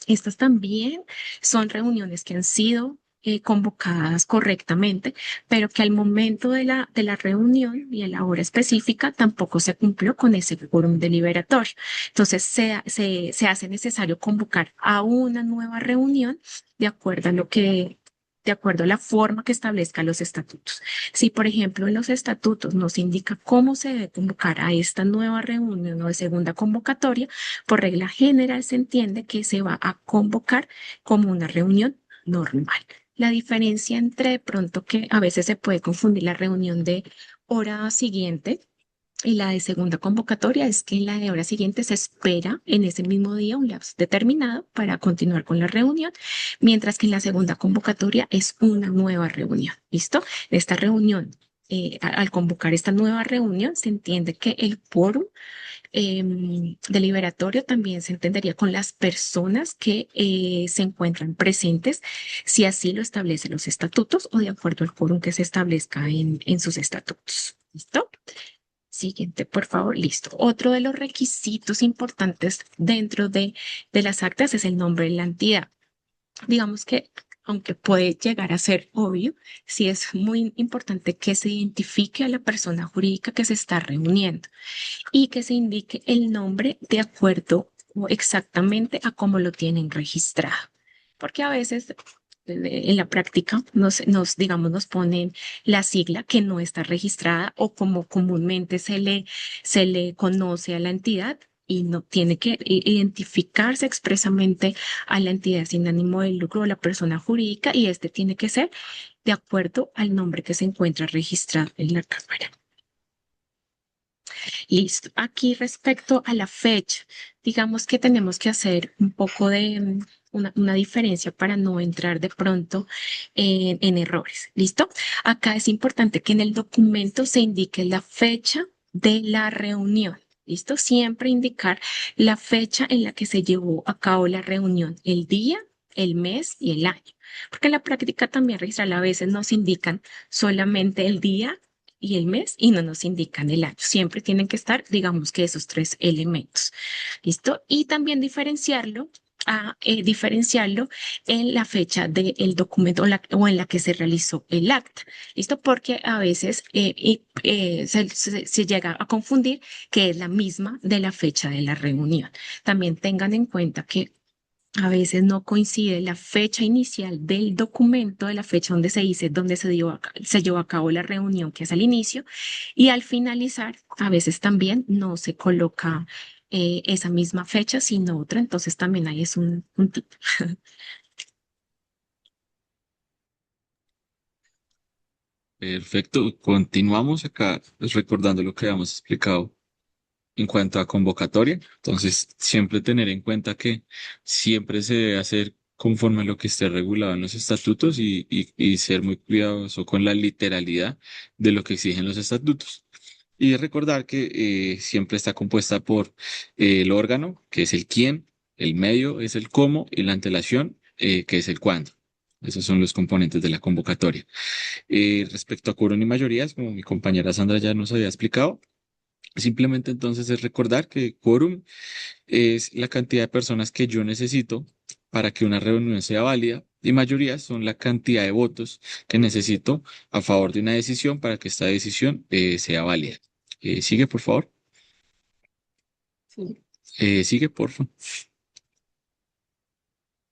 Estas también son reuniones que han sido convocadas correctamente, pero que al momento de la reunión y a la hora específica tampoco se cumplió con ese quórum deliberatorio. Entonces, se hace necesario convocar a una nueva reunión de acuerdo a lo que de acuerdo a la forma que establezca los estatutos. Si, por ejemplo, en los estatutos nos indica cómo se debe convocar a esta nueva reunión o de segunda convocatoria, por regla general se entiende que se va a convocar como una reunión normal. La diferencia entre de pronto que a veces se puede confundir la reunión de hora siguiente y la de segunda convocatoria es que en la de hora siguiente se espera en ese mismo día un lapso determinado para continuar con la reunión, mientras que en la segunda convocatoria es una nueva reunión. ¿Listo? Esta reunión, al convocar esta nueva reunión, se entiende que el quórum deliberatorio también se entendería con las personas que se encuentran presentes, si así lo establecen los estatutos o de acuerdo al quórum que se establezca en sus estatutos. ¿Listo? Siguiente, por favor. Listo. Otro de los requisitos importantes dentro de las actas es el nombre de la entidad. Digamos que, aunque puede llegar a ser obvio, sí es muy importante que se identifique a la persona jurídica que se está reuniendo y que se indique el nombre de acuerdo o exactamente a cómo lo tienen registrado. Porque a veces en la práctica digamos, nos ponen la sigla que no está registrada o como comúnmente se le conoce a la entidad y no tiene que identificarse expresamente a la entidad sin ánimo de lucro o la persona jurídica y este tiene que ser de acuerdo al nombre que se encuentra registrado en la Cámara. Listo. Aquí respecto a la fecha, digamos que tenemos que hacer un poco de una diferencia para no entrar de pronto en errores. ¿Listo? Acá es importante que en el documento se indique la fecha de la reunión. ¿Listo? Siempre indicar la fecha en la que se llevó a cabo la reunión, el día, el mes y el año. Porque en la práctica también registral a veces nos indican solamente el día y el mes y no nos indican el año. Siempre tienen que estar, digamos que esos tres elementos. ¿Listo? Y también diferenciarlo en la fecha del documento o en la que se realizó el acta. ¿Listo? Porque a veces se llega a confundir que es la misma de la fecha de la reunión. También tengan en cuenta que a veces no coincide la fecha inicial del documento, de la fecha donde se dice, donde se llevó a cabo la reunión, que es al inicio, y al finalizar, a veces también no se coloca esa misma fecha, sino otra, entonces también ahí es un tip. Perfecto. Continuamos acá pues, recordando lo que habíamos explicado en cuanto a convocatoria. Entonces, siempre tener en cuenta que siempre se debe hacer conforme a lo que esté regulado en los estatutos y ser muy cuidadoso con la literalidad de lo que exigen los estatutos. Y recordar que siempre está compuesta por el órgano, que es el quién, el medio es el cómo y la antelación, que es el cuándo. Esos son los componentes de la convocatoria. Respecto a quórum y mayorías, como mi compañera Sandra ya nos había explicado, simplemente entonces es recordar que quórum es la cantidad de personas que yo necesito para que una reunión sea válida y mayorías son la cantidad de votos que necesito a favor de una decisión para que esta decisión sea válida. Sigue, por favor. Sí. Sigue, por favor.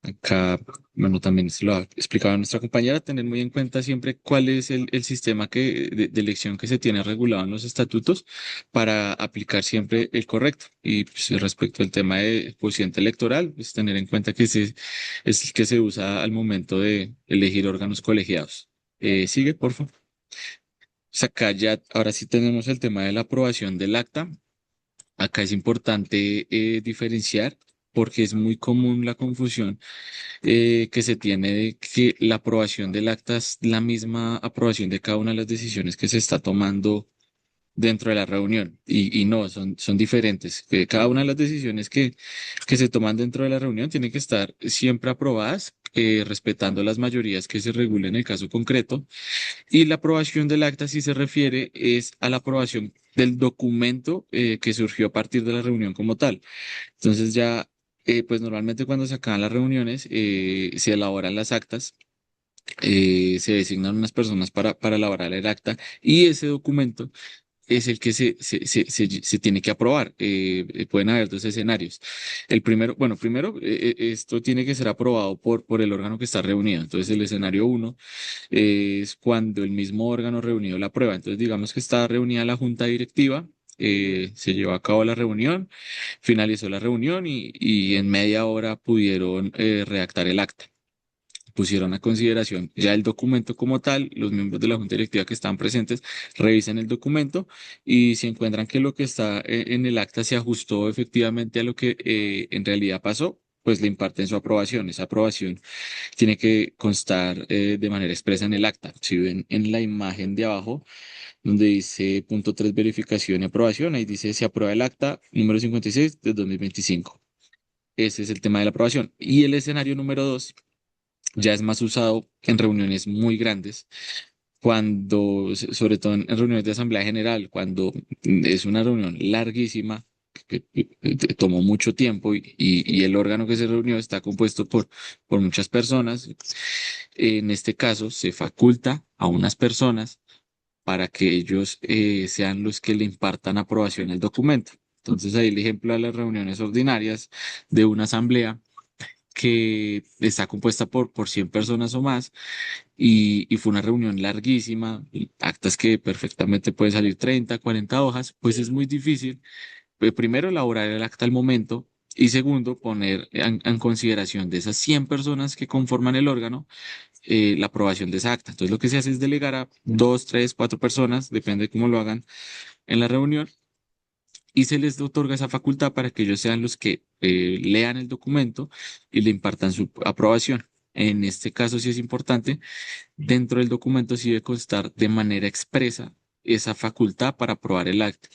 Acá, bueno, también se lo ha explicado nuestra compañera, tener muy en cuenta siempre cuál es el sistema de elección que se tiene regulado en los estatutos para aplicar siempre el correcto. Y pues, respecto al tema de coeficiente electoral, pues tener en cuenta que es el que se usa al momento de elegir órganos colegiados. Sigue, por favor. Pues acá ya, ahora sí tenemos el tema de la aprobación del acta. Acá es importante diferenciar porque es muy común la confusión que se tiene de que la aprobación del acta es la misma aprobación de cada una de las decisiones que se está tomando dentro de la reunión. Y no, son diferentes. Que cada una de las decisiones que se toman dentro de la reunión tienen que estar siempre aprobadas, respetando las mayorías que se regulen en el caso concreto. Y la aprobación del acta, si se refiere, es a la aprobación del documento que surgió a partir de la reunión como tal. Entonces ya, pues normalmente cuando se acaban las reuniones, se elaboran las actas, se designan unas personas para elaborar el acta y ese documento es el que se tiene que aprobar. Pueden haber dos escenarios. El primero, bueno, primero, esto tiene que ser aprobado por el órgano que está reunido. Entonces, el escenario uno es cuando el mismo órgano reunido la aprueba. Entonces, digamos que está reunida la junta directiva. Se llevó a cabo la reunión, finalizó la reunión y en media hora pudieron redactar el acta. Pusieron a consideración ya el documento como tal, los miembros de la junta directiva que están presentes revisan el documento y si encuentran que lo que está en el acta se ajustó efectivamente a lo que en realidad pasó, pues le imparten su aprobación. Esa aprobación tiene que constar de manera expresa en el acta. Si ven en la imagen de abajo, donde dice punto 3 verificación y aprobación, ahí dice se aprueba el acta número 56 de 2025. Ese es el tema de la aprobación. Y el escenario número 2 ya es más usado en reuniones muy grandes, cuando, sobre todo en reuniones de asamblea general, cuando es una reunión larguísima, que tomó mucho tiempo y el órgano que se reunió está compuesto por muchas personas. En este caso, se faculta a unas personas para que ellos sean los que le impartan aprobación al documento. Entonces, ahí el ejemplo de las reuniones ordinarias de una asamblea que está compuesta por 100 personas o más y fue una reunión larguísima, y actas que perfectamente pueden salir 30, 40 hojas, pues es muy difícil, primero, elaborar el acta al momento y segundo, poner en consideración de esas 100 personas que conforman el órgano la aprobación de esa acta. Entonces, lo que se hace es delegar a dos, tres, cuatro personas, depende de cómo lo hagan en la reunión y se les otorga esa facultad para que ellos sean los que lean el documento y le impartan su aprobación. En este caso sí es importante, dentro del documento sí debe constar de manera expresa esa facultad para aprobar el acta,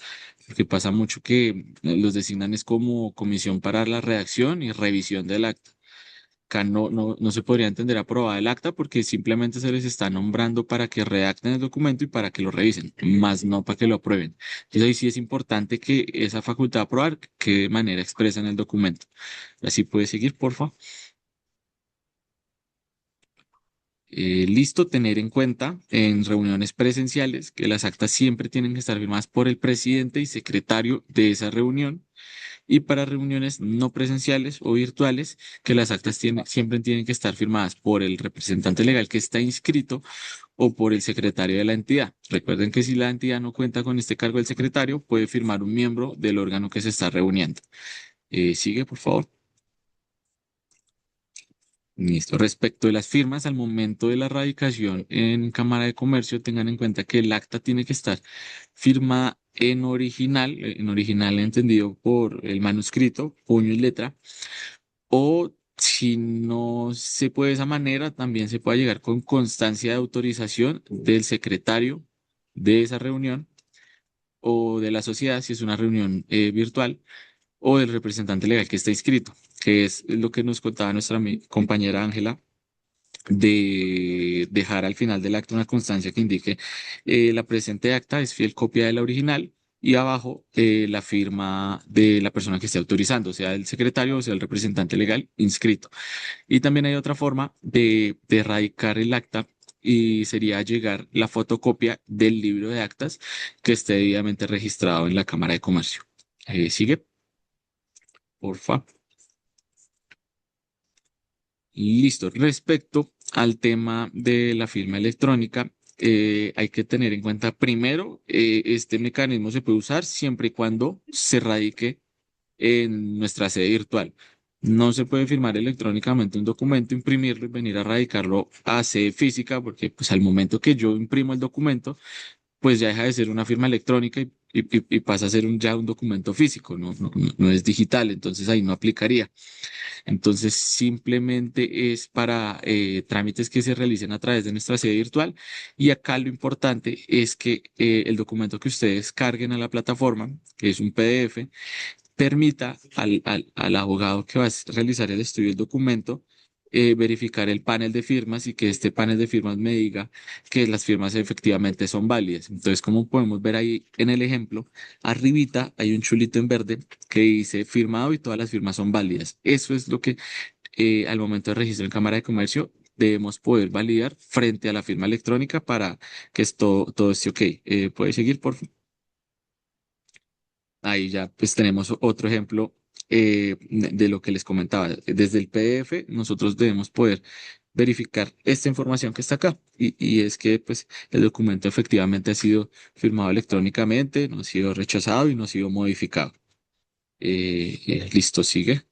porque pasa mucho que los designan es como comisión para la redacción y revisión del acta. Acá no se podría entender aprobada el acta porque simplemente se les está nombrando para que redacten el documento y para que lo revisen, más no para que lo aprueben. Entonces ahí sí es importante que esa facultad de aprobar quede de manera expresa en el documento. Así puede seguir, por favor. Listo, tener en cuenta en reuniones presenciales que las actas siempre tienen que estar firmadas por el presidente y secretario de esa reunión y para reuniones no presenciales o virtuales, que las actas siempre tienen que estar firmadas por el representante legal que está inscrito o por el secretario de la entidad. Recuerden que si la entidad no cuenta con este cargo del secretario, puede firmar un miembro del órgano que se está reuniendo. Sigue, por favor. Listo. Respecto de las firmas, al momento de la radicación en Cámara de Comercio, tengan en cuenta que el acta tiene que estar firmada en original entendido por el manuscrito, puño y letra, o si no se puede de esa manera, también se puede llegar con constancia de autorización del secretario de esa reunión o de la sociedad, si es una reunión virtual, o del representante legal que está inscrito, que es lo que nos contaba nuestra compañera Ángela de dejar al final del acta una constancia que indique la presente acta es fiel copia de la original y abajo la firma de la persona que esté autorizando, sea el secretario o sea el representante legal inscrito. Y también hay otra forma de erradicar el acta y sería llegar la fotocopia del libro de actas que esté debidamente registrado en la Cámara de Comercio. Sigue, porfa. Listo. Respecto al tema de la firma electrónica, hay que tener en cuenta primero, este mecanismo se puede usar siempre y cuando se radique en nuestra sede virtual. No se puede firmar electrónicamente un documento, imprimirlo y venir a radicarlo a sede física, porque pues al momento que yo imprimo el documento, pues ya deja de ser una firma electrónica y pasa a ser ya un documento físico, no es digital, entonces ahí no aplicaría. Entonces, simplemente es para trámites que se realicen a través de nuestra sede virtual. Y acá lo importante es que el documento que ustedes carguen a la plataforma, que es un PDF, permita al abogado que va a realizar el estudio del documento verificar el panel de firmas y que este panel de firmas me diga que las firmas efectivamente son válidas. Entonces, como podemos ver ahí en el ejemplo, arribita hay un chulito en verde que dice firmado y todas las firmas son válidas. Eso es lo que al momento de registro en Cámara de Comercio debemos poder validar frente a la firma electrónica para que esto todo esté ok. ¿Puede seguir, por favor? Ahí ya pues tenemos otro ejemplo de lo que les comentaba. Desde el PDF nosotros debemos poder verificar esta información que está acá. Y es que pues el documento efectivamente ha sido firmado electrónicamente, no ha sido rechazado y no ha sido modificado. Listo, sigue.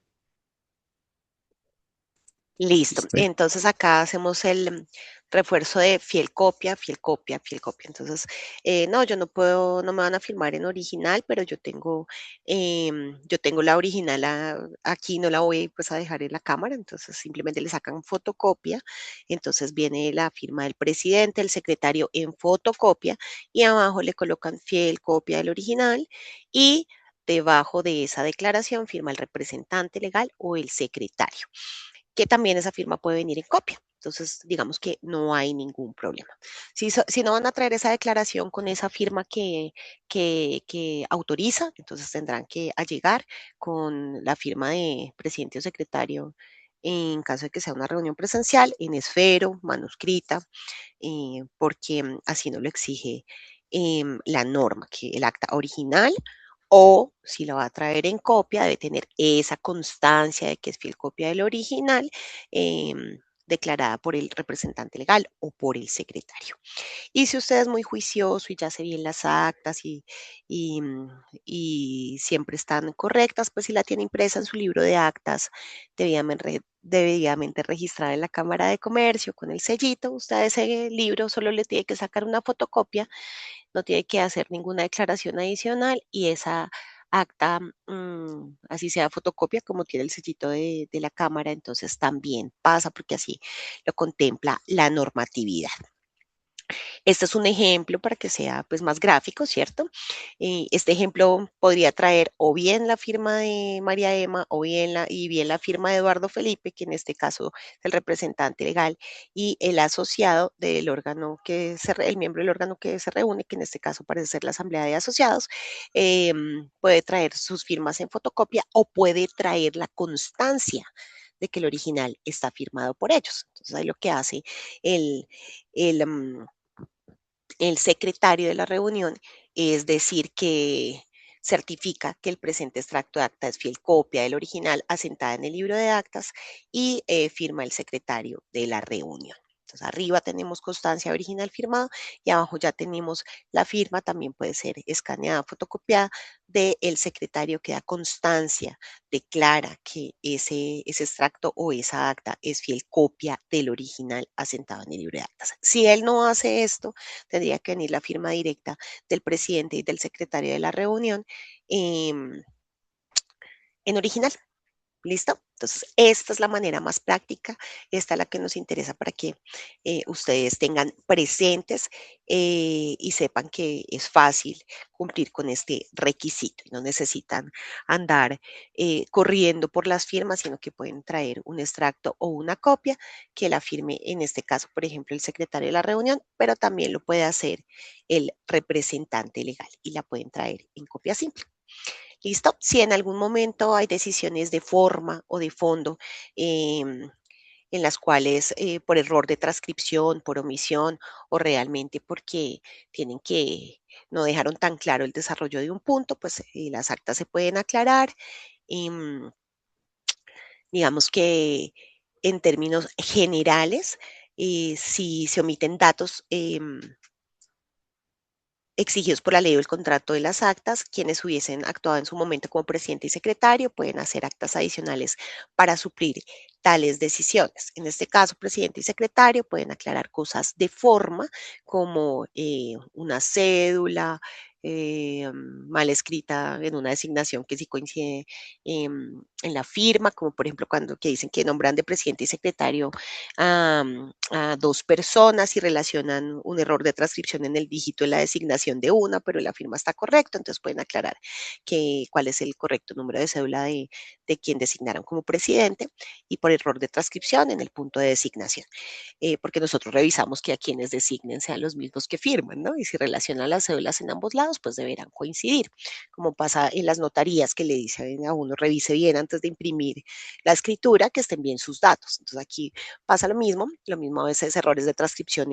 Listo. Listo. Entonces acá hacemos el refuerzo de fiel copia, fiel copia, fiel copia. Entonces, no, yo no puedo, no me van a firmar en original, pero yo tengo la original aquí, no la voy pues a dejar en la cámara, entonces simplemente le sacan fotocopia. Entonces viene la firma del presidente, el secretario en fotocopia y abajo le colocan fiel copia del original y debajo de esa declaración firma el representante legal o el secretario, que también esa firma puede venir en copia. Entonces, digamos que no hay ningún problema. Si no van a traer esa declaración con esa firma que autoriza, entonces tendrán que allegar con la firma de presidente o secretario en caso de que sea una reunión presencial, en esfero, manuscrita, porque así no lo exige la norma, que el acta original o si lo va a traer en copia, debe tener esa constancia de que es fiel copia del original, declarada por el representante legal o por el secretario. Y si usted es muy juicioso y ya se bien las actas y, y siempre están correctas, pues si la tiene impresa en su libro de actas, debidamente registrada en la Cámara de Comercio con el sellito, usted a ese libro solo le tiene que sacar una fotocopia, no tiene que hacer ninguna declaración adicional y esa acta, así sea fotocopia, como tiene el sellito de la Cámara, entonces también pasa porque así lo contempla la normatividad. Este es un ejemplo para que sea pues más gráfico, ¿cierto? Este ejemplo podría traer o bien la firma de María Emma o bien la firma de Eduardo Felipe, que en este caso es el representante legal, y el asociado del órgano el miembro del órgano que se reúne, que en este caso parece ser la Asamblea de Asociados, puede traer sus firmas en fotocopia o puede traer la constancia de que el original está firmado por ellos. Entonces ahí lo que hace el, el, mm, el secretario de la reunión, es decir, que certifica que el presente extracto de acta es fiel copia del original asentada en el libro de actas y firma el secretario de la reunión. Entonces, arriba tenemos constancia original firmado y abajo ya tenemos la firma, también puede ser escaneada, fotocopiada del secretario que da constancia, declara que ese extracto o esa acta es fiel copia del original asentado en el libro de actas. Si él no hace esto, tendría que venir la firma directa del presidente y del secretario de la reunión em, en original. ¿Listo? Entonces, esta es la manera más práctica, esta es la que nos interesa para que ustedes tengan presentes y sepan que es fácil cumplir con este requisito y no necesitan andar corriendo por las firmas, sino que pueden traer un extracto o una copia que la firme, en este caso, por ejemplo, el secretario de la reunión, pero también lo puede hacer el representante legal y la pueden traer en copia simple. ¿Listo? Si en algún momento hay decisiones de forma o de fondo en las cuales por error de transcripción, por omisión o realmente porque tienen que no dejaron tan claro el desarrollo de un punto, pues las actas se pueden aclarar. Em, digamos que en términos generales, si se omiten datos exigidos por la ley o el contrato de las actas, quienes hubiesen actuado en su momento como presidente y secretario pueden hacer actas adicionales para suplir tales decisiones. En este caso, presidente y secretario pueden aclarar cosas de forma como una cédula mal escrita en una designación que sí coincide en la firma, como por ejemplo cuando que dicen que nombran de presidente y secretario a dos personas y relacionan un error de transcripción en el dígito de la designación de una, pero la firma está correcta, entonces pueden aclarar cuál es el correcto número de cédula de quien designaron como presidente y por error de transcripción en el punto de designación, porque nosotros revisamos que a quienes designen sean los mismos que firman, ¿no? Y si relacionan las cédulas en ambos lados, pues deberán coincidir, como pasa en las notarías que le dicen a uno, revise bien antes de imprimir la escritura, que estén bien sus datos. Entonces aquí pasa lo mismo a veces errores de transcripción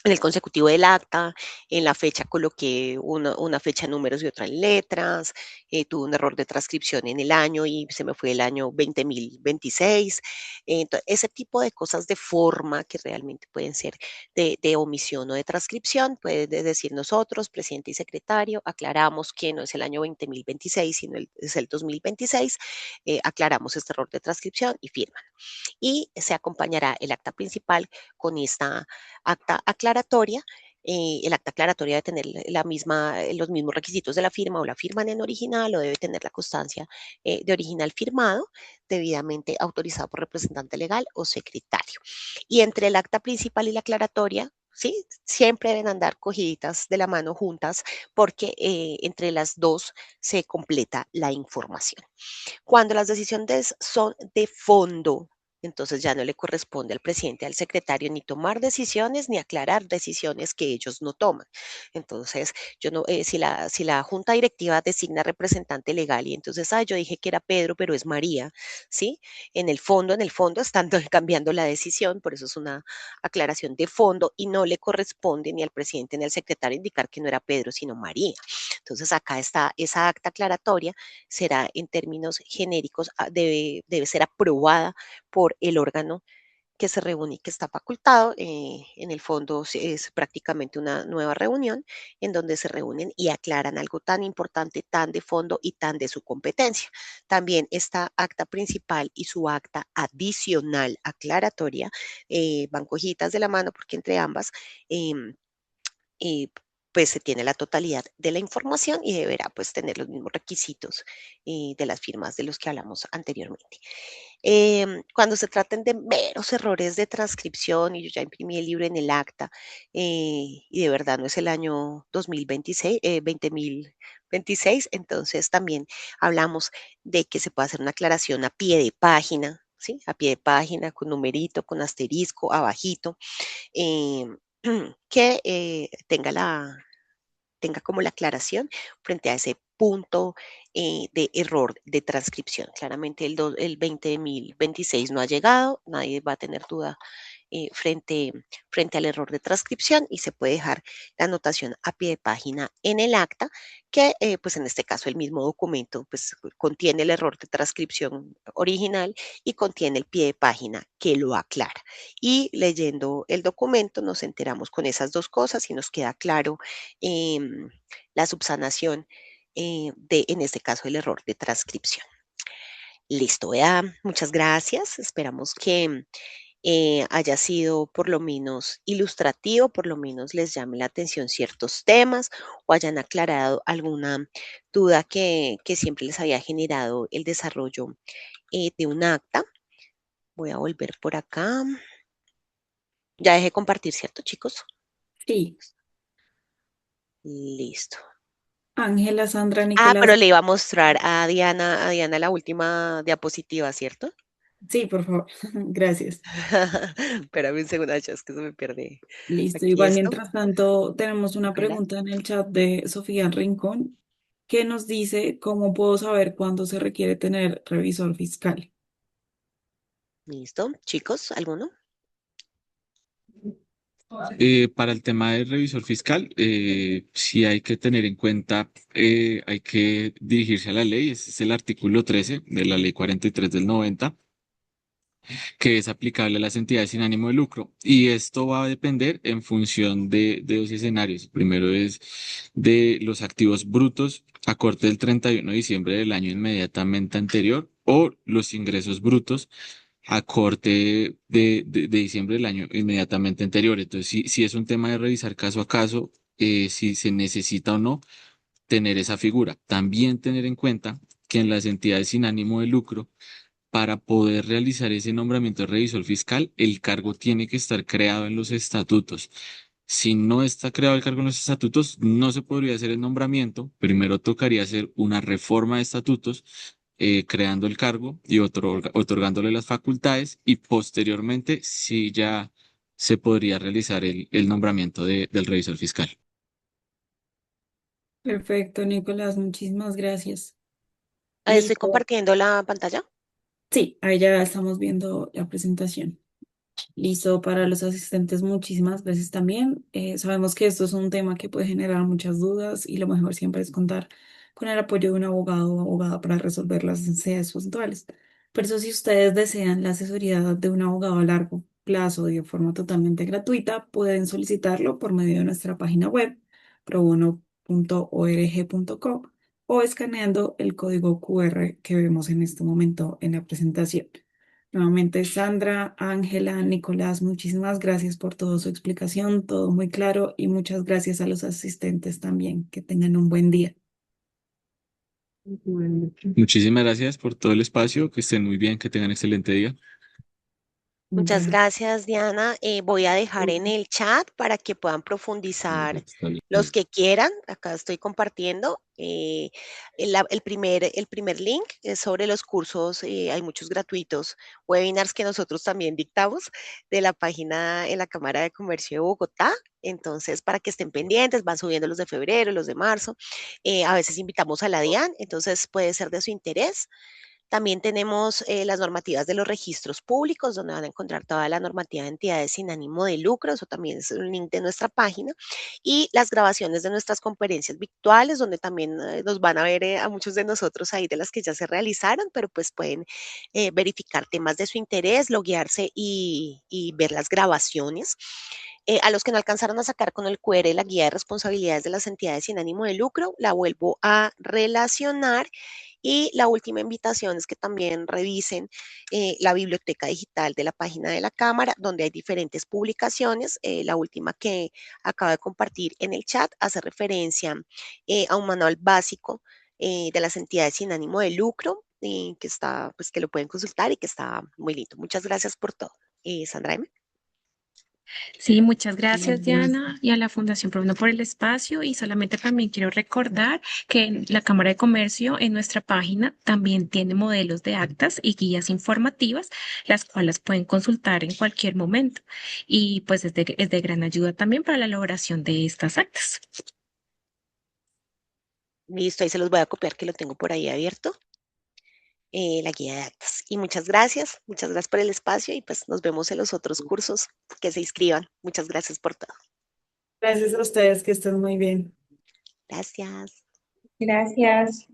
en el consecutivo del acta, en la fecha coloqué una fecha en números y otra en letras, tuve un error de transcripción en el año y se me fue el año 20.026. Ese tipo de cosas de forma que realmente pueden ser de omisión o de transcripción, puede decir nosotros, presidente y secretario, aclaramos que no es el año 20.026, sino es el 2026, aclaramos este error de transcripción y firma y se acompañará el acta principal con esta acta aclaratoria. El acta aclaratoria debe tener los mismos requisitos de la firma o la firman en original o debe tener la constancia de original firmado, debidamente autorizado por representante legal o secretario. Y entre el acta principal y la aclaratoria, ¿sí? Siempre deben andar cogiditas de la mano juntas porque entre las dos se completa la información. Cuando las decisiones son de fondo, entonces ya no le corresponde al presidente, al secretario, ni tomar decisiones ni aclarar decisiones que ellos no toman. Entonces, yo no, si la junta directiva designa representante legal y entonces, yo dije que era Pedro, pero es María, ¿sí? En el fondo están cambiando la decisión, por eso es una aclaración de fondo y no le corresponde ni al presidente ni al secretario indicar que no era Pedro, sino María. Entonces, acá está esa acta aclaratoria será en términos genéricos, debe ser aprobada por el órgano que se reúne y que está facultado. En el fondo es prácticamente una nueva reunión en donde se reúnen y aclaran algo tan importante, tan de fondo y tan de su competencia. También esta acta principal y su acta adicional aclaratoria van cogidas de la mano porque entre ambas em, eh, pues se tiene la totalidad de la información y deberá pues tener los mismos requisitos de las firmas de los que hablamos anteriormente. Cuando se traten de meros errores de transcripción, y yo ya imprimí el libro en el acta, y de verdad no es el año 2026, 20.026, entonces también hablamos de que se puede hacer una aclaración a pie de página, ¿sí? A pie de página, con numerito, con asterisco, abajito, em, que tenga como la aclaración frente a ese punto de error de transcripción. Claramente el 20.026 no ha llegado, nadie va a tener duda frente al error de transcripción y se puede dejar la anotación a pie de página en el acta, que pues en este caso el mismo documento pues contiene el error de transcripción original y contiene el pie de página que lo aclara. Y leyendo el documento nos enteramos con esas dos cosas y nos queda claro eh, la subsanación en este caso, el error de transcripción. Listo, muchas gracias. Esperamos que haya sido por lo menos ilustrativo, por lo menos les llame la atención ciertos temas o hayan aclarado alguna duda que siempre les había generado el desarrollo de un acta. Voy a volver por acá. Ya dejé compartir, ¿cierto, chicos? Sí, Listo. Ángela, Sandra, Pero Nicolás. le iba a mostrar a Diana la última diapositiva, ¿cierto? Sí, por favor. Gracias. Espérame un segundo, es que se me pierde Listo. aquí Igual, esto. mientras tanto, tenemos una Hola. pregunta en el chat de Sofía Rincón que nos dice cómo puedo saber cuándo se requiere tener revisor fiscal. Listo. Chicos, ¿alguno? Para el tema del revisor fiscal, sí hay que tener en cuenta, hay que dirigirse a la ley, ese es el artículo 13 de la ley 43 del 90, que es aplicable a las entidades sin ánimo de lucro. Y esto va a depender en función de dos escenarios. El primero es de los activos brutos a corte del 31 de diciembre del año inmediatamente anterior o los ingresos brutos a corte de diciembre del año inmediatamente anterior. Entonces, si es un tema de revisar caso a caso, si se necesita o no tener esa figura. También tener en cuenta que en las entidades sin ánimo de lucro, para poder realizar ese nombramiento de revisor fiscal, el cargo tiene que estar creado en los estatutos. Si no está creado el cargo en los estatutos, no se podría hacer el nombramiento. Primero tocaría hacer una reforma de estatutos, creando el cargo y otorgándole las facultades y posteriormente sí ya se podría realizar el nombramiento del revisor fiscal. Perfecto, Nicolás. Muchísimas gracias. Estoy Listo. compartiendo la pantalla. Sí, ahí ya estamos viendo la presentación. Listo, para los asistentes, muchísimas gracias también. Sabemos que esto es un tema que puede generar muchas dudas y lo mejor siempre es contar con el apoyo de un abogado o abogada para resolver las necesidades puntuales. Por eso, si ustedes desean la asesoría de un abogado a largo plazo y de forma totalmente gratuita, pueden solicitarlo por medio de nuestra página web, probono.org.co, o escaneando el código QR que vemos en este momento en la presentación. Nuevamente, Sandra, Ángela, Nicolás, muchísimas gracias por toda su explicación, todo muy claro, y muchas gracias a los asistentes también. Que tengan un buen día. Muchísimas gracias por todo el espacio, que estén muy bien, que tengan excelente día. Muchas Bueno, gracias, Diana. Voy a dejar en el chat para que puedan profundizar los que quieran. Acá estoy compartiendo. El primer link es sobre los cursos. Hay muchos gratuitos, webinars que nosotros también dictamos de la página en la Cámara de Comercio de Bogotá. Entonces, para que estén pendientes, van subiendo los de febrero, los de marzo. A veces invitamos a la DIAN, entonces puede ser de su interés. También tenemos las normativas de los registros públicos, donde van a encontrar toda la normativa de entidades sin ánimo de lucro, eso también es un link de nuestra página, y las grabaciones de nuestras conferencias virtuales, donde también nos van a ver a muchos de nosotros ahí de las que ya se realizaron, pero pues pueden verificar temas de su interés, loguearse y ver las grabaciones. A los que no alcanzaron a sacar con el QR la guía de responsabilidades de las entidades sin ánimo de lucro, la vuelvo a relacionar. Y la última invitación es que también revisen la biblioteca digital de la página de la Cámara, donde hay diferentes publicaciones. La última que acabo de compartir en el chat hace referencia a un manual básico de las entidades sin ánimo de lucro, que está, pues que lo pueden consultar y que está muy lindo. Muchas gracias por todo. Sandra M. Sí, muchas gracias, Diana, y a la Fundación Probono por el espacio. Y solamente también quiero recordar que en la Cámara de Comercio, en nuestra página, también tiene modelos de actas y guías informativas, las cuales pueden consultar en cualquier momento. Y pues es de gran ayuda también para la elaboración de estas actas. Listo, ahí se los voy a copiar que lo tengo por ahí abierto. La guía de actas. Y muchas gracias por el espacio y pues nos vemos en los otros cursos que se inscriban. Muchas gracias por todo. gracias a ustedes, que estén muy bien. Gracias. Gracias.